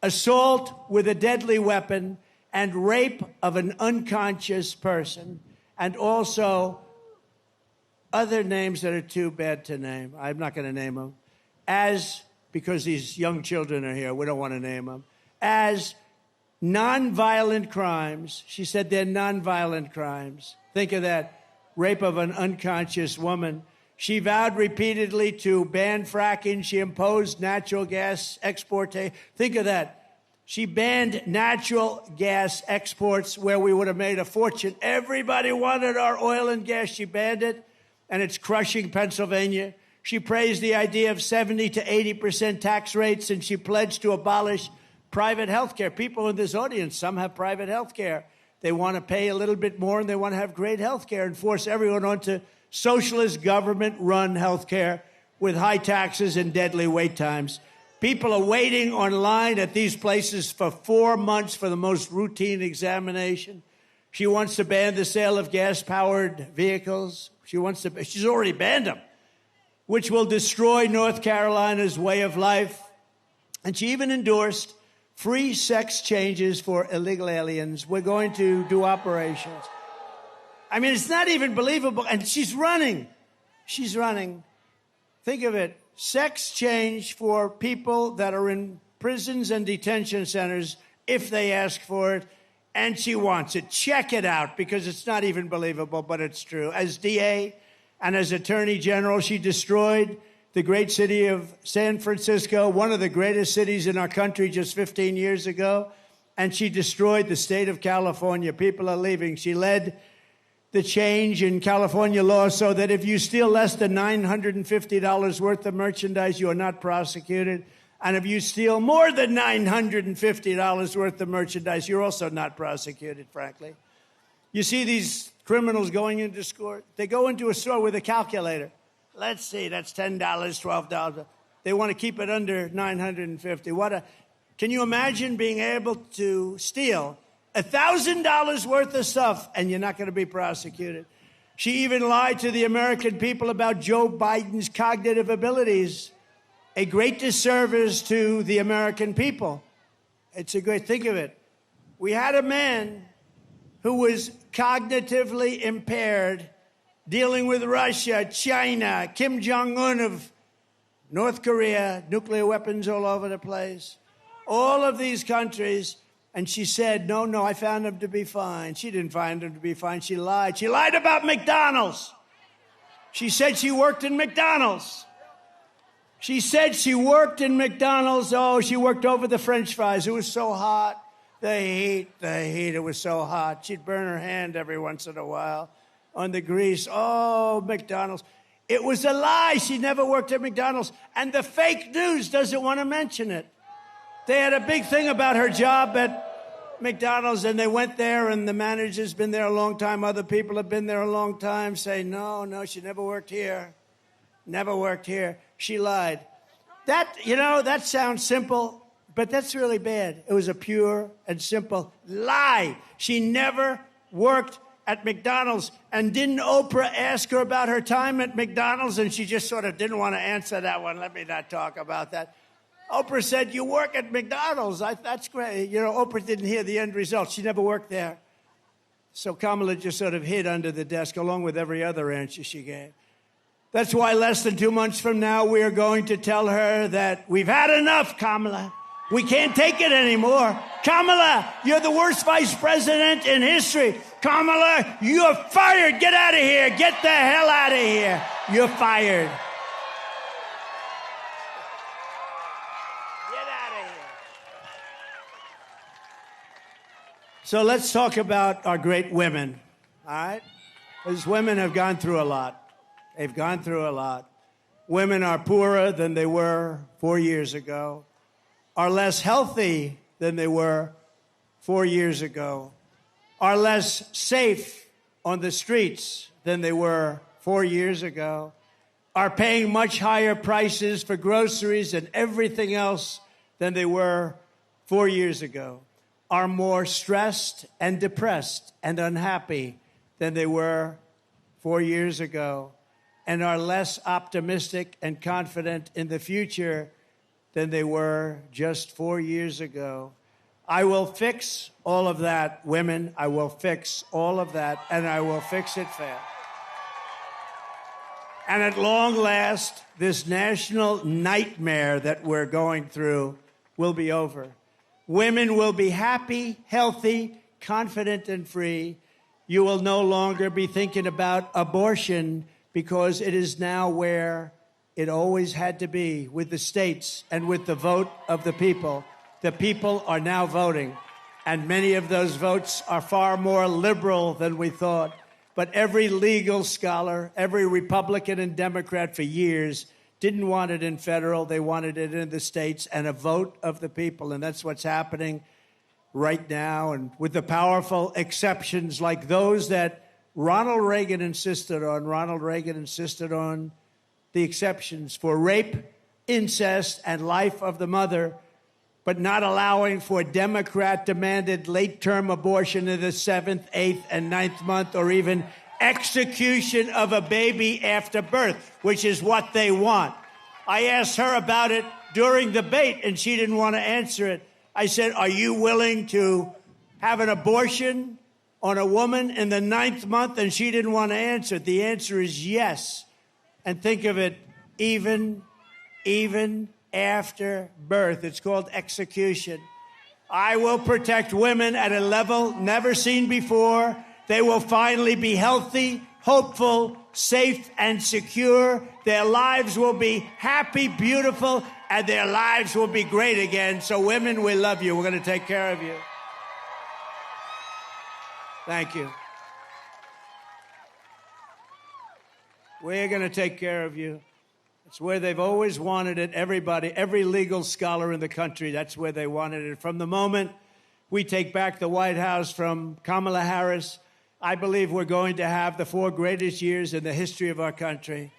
assault with a deadly weapon, and rape of an unconscious person, and also other names that are too bad to name. I'm not going to name them. Because these young children are here, we don't want to name them, as nonviolent crimes. She said they're nonviolent crimes. Think of that. Rape of an unconscious woman. She vowed repeatedly to ban fracking. She imposed natural gas export. Think of that. She banned natural gas exports where we would have made a fortune. Everybody wanted our oil and gas. She banned it, and it's crushing Pennsylvania. She praised the idea of 70 to 80% tax rates, and she pledged to abolish private health care. People in this audience, some have private health care. They want to pay a little bit more, and they want to have great health care and force everyone onto socialist government-run health care with high taxes and deadly wait times. People are waiting online at these places for 4 months for the most routine examination. She wants to ban the sale of gas-powered vehicles. She's already banned them, which will destroy North Carolina's way of life. And she even endorsed free sex changes for illegal aliens. We're going to do operations. I mean, it's not even believable. And she's running. She's running. Think of it. Sex change for people that are in prisons and detention centers if they ask for it. And she wants it. Check it out, because it's not even believable, but it's true. As DA and as Attorney General, she destroyed the great city of San Francisco, one of the greatest cities in our country just 15 years ago. And she destroyed the state of California. People are leaving. She led the change in California law so that if you steal less than $950 worth of merchandise, you are not prosecuted. And if you steal more than $950 worth of merchandise, you're also not prosecuted, frankly. You see these criminals going into store. They go into a store with a calculator. Let's see, that's $10, $12. They want to keep it under $950. Can you imagine being able to steal $1,000 worth of stuff and you're not going to be prosecuted? She even lied to the American people about Joe Biden's cognitive abilities. A great disservice to the American people. It's a great, think of it. We had a man who was cognitively impaired dealing with Russia, China, Kim Jong-un of North Korea, nuclear weapons all over the place, all of these countries. And she said, no, I found him to be fine. She didn't find him to be fine. She lied. She lied about McDonald's. She said she worked in McDonald's. She said she worked in McDonald's. Oh, she worked over the French fries. It was so hot. The heat, it was so hot. She'd burn her hand every once in a while on the grease. Oh, McDonald's. It was a lie. She never worked at McDonald's. And the fake news doesn't want to mention it. They had a big thing about her job at McDonald's, and they went there, and the manager's been there a long time. Other people have been there a long time, say, no, she never worked here. Never worked here. She lied. That sounds simple, but that's really bad. It was a pure and simple lie. She never worked at McDonald's. And didn't Oprah ask her about her time at McDonald's? And she just sort of didn't want to answer that one. Let me not talk about that. Oprah said, you work at McDonald's. That's great. Oprah didn't hear the end result. She never worked there. So Kamala just sort of hid under the desk along with every other answer she gave. That's why less than 2 months from now, we are going to tell her that we've had enough, Kamala. We can't take it anymore. Kamala, you're the worst vice president in history. Kamala, you're fired. Get out of here. Get the hell out of here. You're fired. Get out of here. So let's talk about our great women, all right? These women have gone through a lot. They've gone through a lot. Women are poorer than they were 4 years ago, are less healthy than they were 4 years ago, are less safe on the streets than they were 4 years ago, are paying much higher prices for groceries and everything else than they were 4 years ago, are more stressed and depressed and unhappy than they were 4 years ago, and are less optimistic and confident in the future than they were just 4 years ago. I will fix all of that, women. I will fix all of that, and I will fix it fast. And at long last, this national nightmare that we're going through will be over. Women will be happy, healthy, confident, and free. You will no longer be thinking about abortion because it is now where it always had to be, with the states and with the vote of the people. The people are now voting, and many of those votes are far more liberal than we thought. But every legal scholar, every Republican and Democrat for years didn't want it in federal. They wanted it in the states and a vote of the people. And that's what's happening right now. And with the powerful exceptions like those that Ronald Reagan insisted on. Ronald Reagan insisted on the exceptions for rape, incest, and life of the mother, but not allowing for Democrat-demanded late-term abortion in the 7th, 8th, and 9th month, or even execution of a baby after birth, which is what they want. I asked her about it during the debate, and she didn't want to answer it. I said, are you willing to have an abortion on a woman in the 9th month? And she didn't want to answer it. The answer is yes. And think of it, even after birth. It's called execution. I will protect women at a level never seen before. They will finally be healthy, hopeful, safe, and secure. Their lives will be happy, beautiful, and their lives will be great again. So women, we love you. We're going to take care of you. Thank you. We're going to take care of you. It's where they've always wanted it. Everybody, every legal scholar in the country, that's where they wanted it. From the moment we take back the White House from Kamala Harris, I believe we're going to have the 4 greatest years in the history of our country.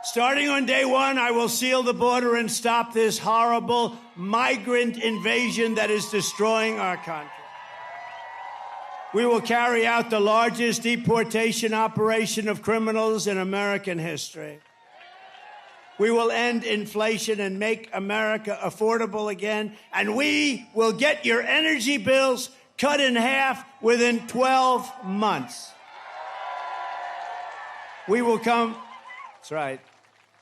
Starting on day 1, I will seal the border and stop this horrible migrant invasion that is destroying our country. We will carry out the largest deportation operation of criminals in American history. We will end inflation and make America affordable again. And we will get your energy bills cut in half within 12 months. We will come, that's right,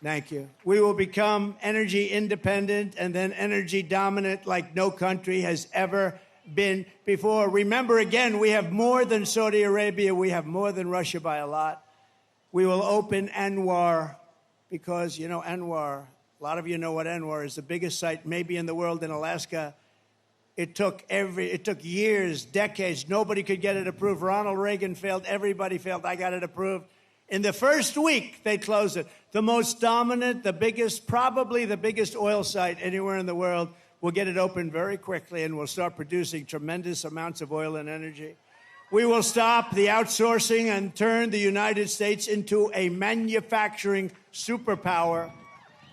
thank you. We will become energy independent and then energy dominant like no country has ever been before. Remember, again, we have more than Saudi Arabia. We have more than Russia by a lot. We will open Anwar because, you know, Anwar, a lot of you know what Anwar is, the biggest site maybe in the world in Alaska. It took years, decades. Nobody could get it approved. Ronald Reagan failed. Everybody failed. I got it approved. In the first week, they closed it. The most dominant, the biggest, probably the biggest oil site anywhere in the world. We'll get it open very quickly, and we'll start producing tremendous amounts of oil and energy. We will stop the outsourcing and turn the United States into a manufacturing superpower.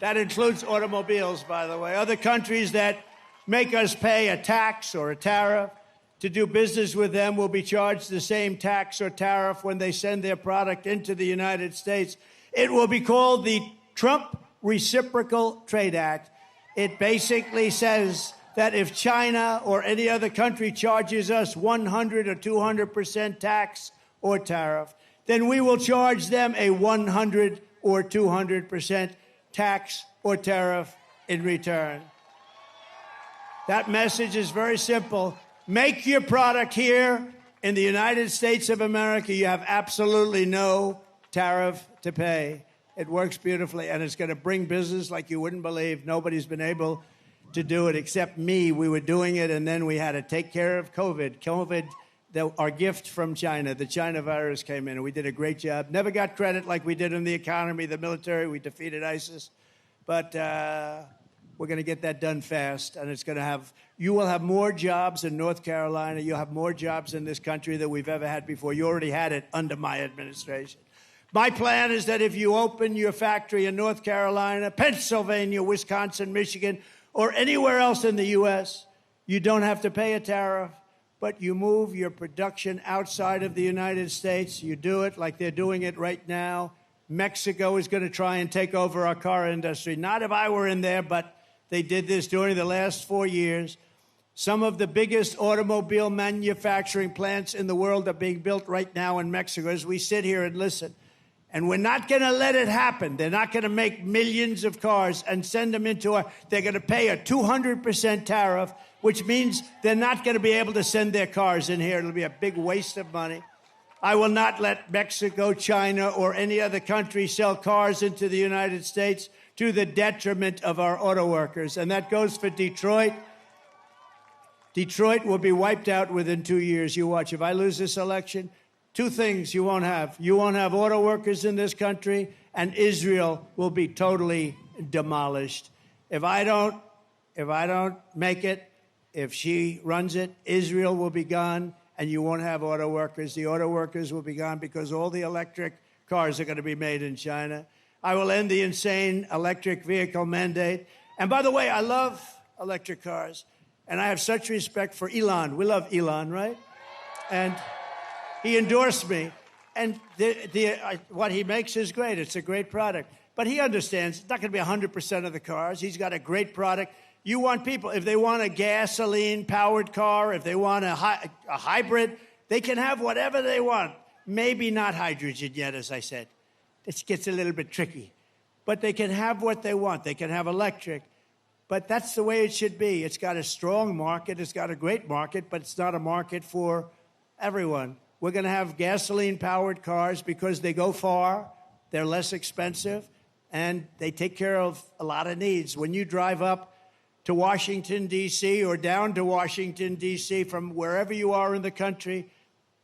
That includes automobiles, by the way. Other countries that make us pay a tax or a tariff to do business with them will be charged the same tax or tariff when they send their product into the United States. It will be called the Trump Reciprocal Trade Act. It basically says that if China or any other country charges us 100 or 200% tax or tariff, then we will charge them a 100 or 200% tax or tariff in return. That message is very simple. Make your product here in the United States of America. You have absolutely no tariff to pay. It works beautifully, and it's going to bring business like you wouldn't believe. Nobody's been able to do it except me. We were doing it, and then we had to take care of COVID. Our gift from China, the China virus came in, and we did a great job. Never got credit like we did in the economy, the military. We defeated ISIS. But we're going to get that done fast, and you will have more jobs in North Carolina. You'll have more jobs in this country than we've ever had before. You already had it under my administration. My plan is that if you open your factory in North Carolina, Pennsylvania, Wisconsin, Michigan, or anywhere else in the U.S., you don't have to pay a tariff, but you move your production outside of the United States. You do it like they're doing it right now. Mexico is going to try and take over our car industry. Not if I were in there, but they did this during the last 4 years. Some of the biggest automobile manufacturing plants in the world are being built right now in Mexico as we sit here and listen. And we're not going to let it happen. They're not going to make millions of cars and send them into they're going to pay a 200% tariff, which means they're not going to be able to send their cars in here. It'll be a big waste of money. I will not let Mexico, China, or any other country sell cars into the United States to the detriment of our auto workers. And that goes for Detroit. Detroit will be wiped out within 2 years. You watch. If I lose this election, 2 things you won't have. You won't have auto workers in this country, and Israel will be totally demolished. If I don't make it, if she runs it, Israel will be gone, and you won't have auto workers. The auto workers will be gone because all the electric cars are going to be made in China. I will end the insane electric vehicle mandate. And by the way, I love electric cars, and I have such respect for Elon. We love Elon, right? And he endorsed me, and what he makes is great. It's a great product. But he understands it's not going to be 100% of the cars. He's got a great product. You want people, if they want a gasoline-powered car, if they want a hybrid, they can have whatever they want. Maybe not hydrogen yet, as I said. This gets a little bit tricky. But they can have what they want. They can have electric. But that's the way it should be. It's got a strong market. It's got a great market, but it's not a market for everyone. We're going to have gasoline-powered cars because they go far, they're less expensive, and they take care of a lot of needs. When you drive up to Washington, D.C., or down to Washington, D.C., from wherever you are in the country,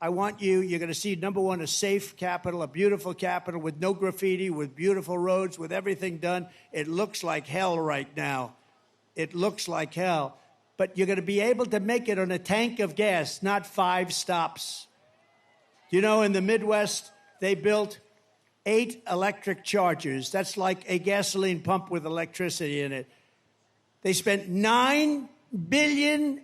I want you're going to see, number one, a safe capital, a beautiful capital with no graffiti, with beautiful roads, with everything done. It looks like hell right now. It looks like hell. But you're going to be able to make it on a tank of gas, not 5 stops. You know, in the Midwest, they built 8 electric chargers. That's like a gasoline pump with electricity in it. They spent $9 billion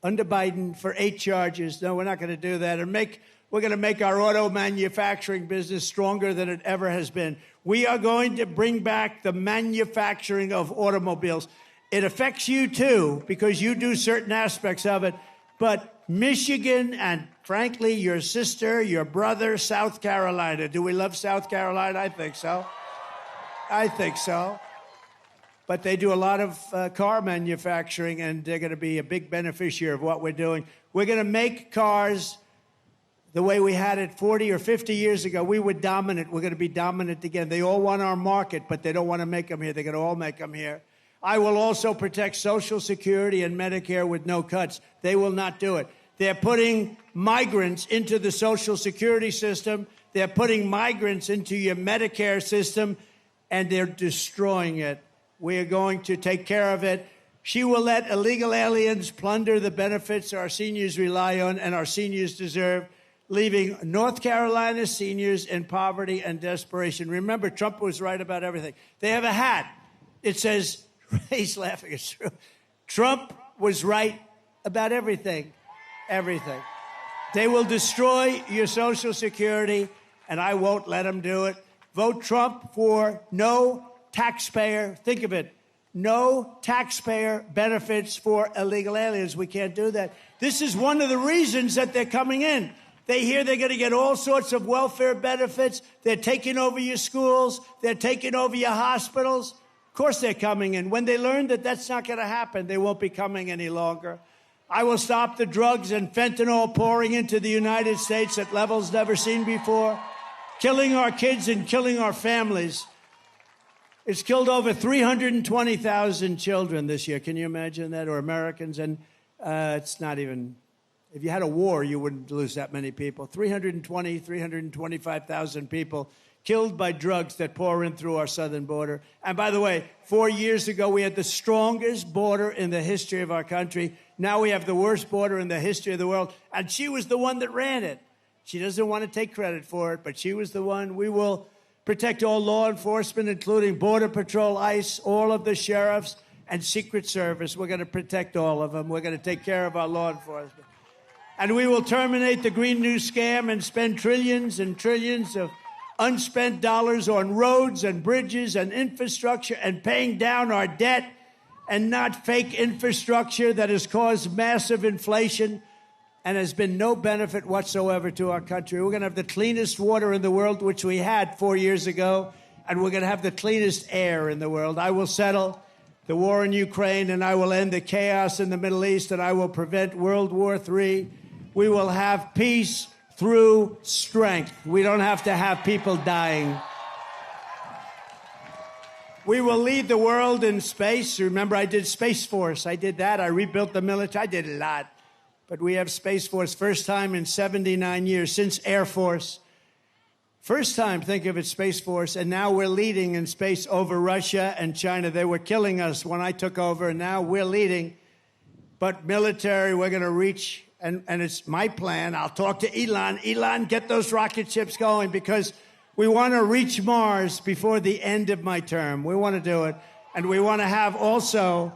under Biden for 8 chargers. No, we're not going to do that. We're going to make our auto manufacturing business stronger than it ever has been. We are going to bring back the manufacturing of automobiles. It affects you, too, because you do certain aspects of it. But Michigan and, frankly, your sister, your brother, South Carolina. Do we love South Carolina? I think so. I think so. But they do a lot of car manufacturing, and they're going to be a big beneficiary of what we're doing. We're going to make cars the way we had it 40 or 50 years ago. We were dominant. We're going to be dominant again. They all want our market, but they don't want to make them here. They're going to all make them here. I will also protect Social Security and Medicare with no cuts. They will not do it. They're putting migrants into the Social Security system. They're putting migrants into your Medicare system, and they're destroying it. We are going to take care of it. She will let illegal aliens plunder the benefits our seniors rely on and our seniors deserve, leaving North Carolina seniors in poverty and desperation. Remember, Trump was right about everything. They have a hat. It says, he's laughing, it's true. Trump was right about everything. Everything. They will destroy your Social Security, and I won't let them do it. Vote Trump for no taxpayer, think of it, no taxpayer benefits for illegal aliens. We can't do that. This is one of the reasons that they're coming in. They hear they're going to get all sorts of welfare benefits. They're taking over your schools. They're taking over your hospitals. Of course they're coming in. When they learn that that's not going to happen, they won't be coming any longer. I will stop the drugs and fentanyl pouring into the United States at levels never seen before, killing our kids and killing our families. It's killed over 320,000 children this year. Can you imagine that? Or Americans. And it's not even, if you had a war, you wouldn't lose that many people. 325,000 people killed by drugs that pour in through our southern border. And by the way, 4 years ago, we had the strongest border in the history of our country. Now we have the worst border in the history of the world. And she was the one that ran it. She doesn't want to take credit for it, but she was the one. We will protect all law enforcement, including Border Patrol, ICE, all of the sheriffs, and Secret Service. We're going to protect all of them. We're going to take care of our law enforcement. And we will terminate the Green New Scam and spend trillions and trillions of unspent dollars on roads and bridges and infrastructure and paying down our debt and not fake infrastructure that has caused massive inflation and has been no benefit whatsoever to our country. We're going to have the cleanest water in the world, which we had 4 years ago, and we're going to have the cleanest air in the world. I will settle the war in Ukraine, and I will end the chaos in the Middle East, and I will prevent World War III. We will have peace through strength. We don't have to have people dying. We will lead the world in space. Remember, I did Space Force. I did that. I rebuilt the military. I did a lot. But we have Space Force, first time in 79 years, since Air Force. First time, think of it, Space Force. And now we're leading in space over Russia and China. They were killing us when I took over, and now we're leading. But military, we're going to reach, and it's my plan. I'll talk to Elon. Elon, get those rocket ships going, because we want to reach Mars before the end of my term. We want to do it. And we want to have also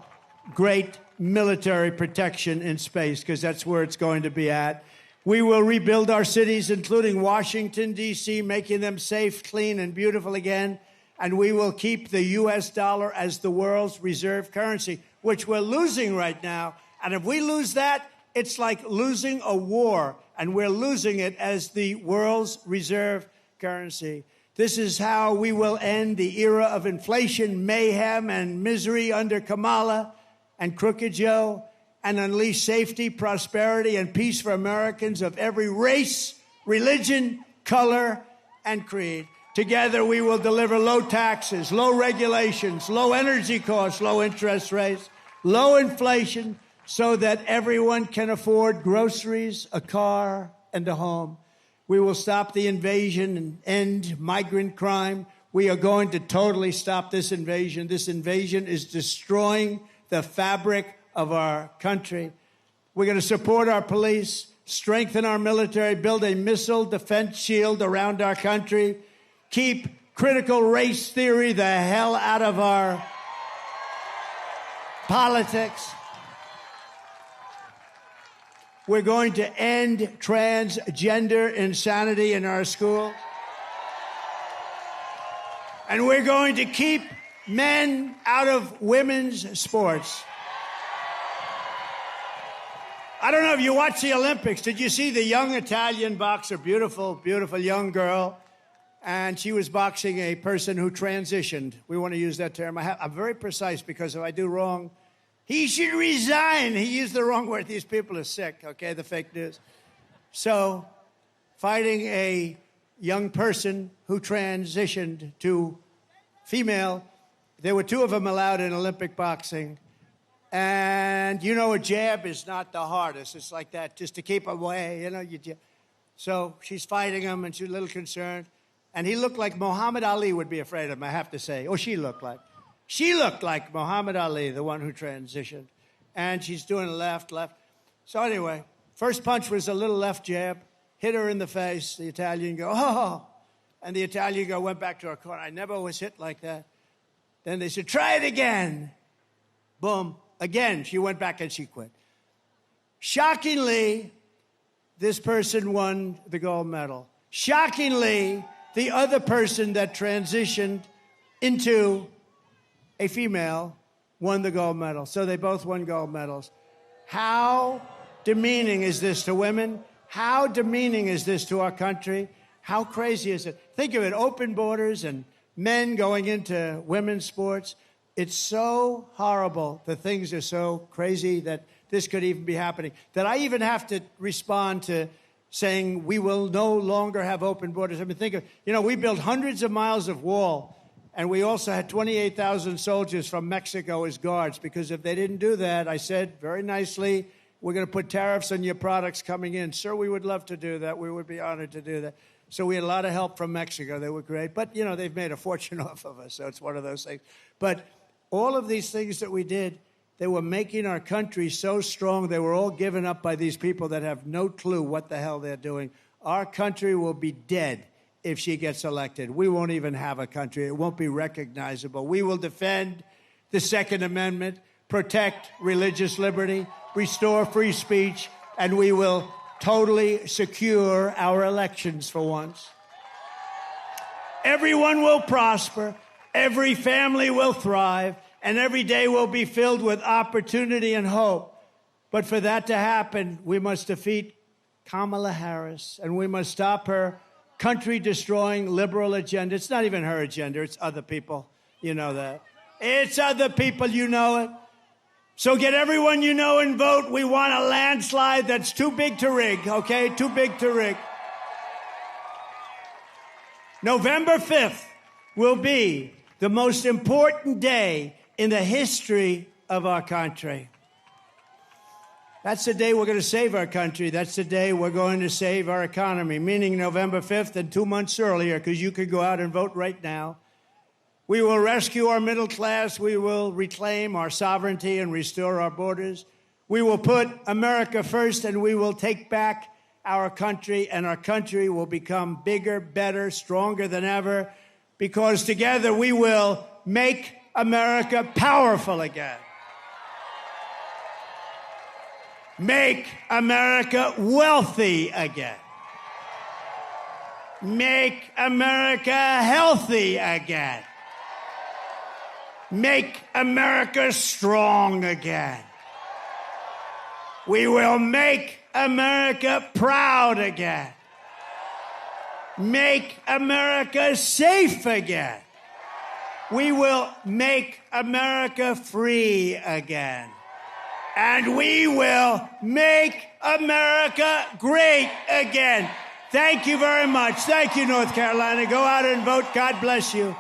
great military protection in space, because that's where it's going to be at. We will rebuild our cities, including Washington, D.C., making them safe, clean, and beautiful again. And we will keep the U.S. dollar as the world's reserve currency, which we're losing right now. And if we lose that, it's like losing a war, and we're losing it as the world's reserve currency. This is how we will end the era of inflation, mayhem, and misery under Kamala and Crooked Joe, and unleash safety, prosperity, and peace for Americans of every race, religion, color, and creed. Together, we will deliver low taxes, low regulations, low energy costs, low interest rates, low inflation, so that everyone can afford groceries, a car, and a home. We will stop the invasion and end migrant crime. We are going to totally stop this invasion. This invasion is destroying the fabric of our country. We're going to support our police, strengthen our military, build a missile defense shield around our country, keep critical race theory the hell out of our politics. We're going to end transgender insanity in our school. And we're going to keep men out of women's sports. I don't know if you watched the Olympics. Did you see the young Italian boxer, beautiful, beautiful young girl? And she was boxing a person who transitioned. We want to use that term. I'm very precise, because if I do wrong, he should resign. He used the wrong word. These people are sick, okay, the fake news. So, fighting a young person who transitioned to female. There were two of them allowed in Olympic boxing. And, you know, a jab is not the hardest. It's like that, just to keep away, you know. So she's fighting him, and she's a little concerned. And he looked like Muhammad Ali would be afraid of him, I have to say. Or she looked like. She looked like Muhammad Ali, the one who transitioned. And she's doing left. So anyway, first punch was a little left jab, hit her in the face. The Italian go, oh. And the Italian go went back to her corner. I never was hit like that. Then they said, try it again. Boom. Again, she went back and she quit. Shockingly, this person won the gold medal. Shockingly, the other person that transitioned into a female won the gold medal. So they both won gold medals. How demeaning is this to women? How demeaning is this to our country? How crazy is it? Think of it, open borders and men going into women's sports. It's so horrible. The things are so crazy that this could even be happening, that I even have to respond to saying we will no longer have open borders. I mean, think of, you know, we built hundreds of miles of wall, and we also had 28,000 soldiers from Mexico as guards, because if they didn't do that, I said very nicely, we're going to put tariffs on your products coming in. Sir, we would love to do that. We would be honored to do that. So we had a lot of help from Mexico. They were great. But, you know, they've made a fortune off of us, so it's one of those things. But all of these things that we did, they were making our country so strong. They were all given up by these people that have no clue what the hell they're doing. Our country will be dead if she gets elected. We won't even have a country. It won't be recognizable. We will defend the Second Amendment, protect religious liberty, restore free speech, and we will totally secure our elections for once. Everyone will prosper, every family will thrive, and every day will be filled with opportunity and hope. But for that to happen, we must defeat Kamala Harris, and we must stop her country-destroying liberal agenda. It's not even her agenda, it's other people. You know that. It's other people, you know it. So get everyone you know and vote. We want a landslide that's too big to rig, okay? Too big to rig. November 5th will be the most important day in the history of our country. That's the day we're going to save our country. That's the day we're going to save our economy, meaning November 5th and 2 months earlier, because you could go out and vote right now. We will rescue our middle class. We will reclaim our sovereignty and restore our borders. We will put America first, and we will take back our country, and our country will become bigger, better, stronger than ever, because together we will make America powerful again. Make America wealthy again. Make America healthy again. Make America strong again. We will make America proud again. Make America safe again. We will make America free again. And we will make America great again. Thank you very much. Thank you, North Carolina. Go out and vote. God bless you.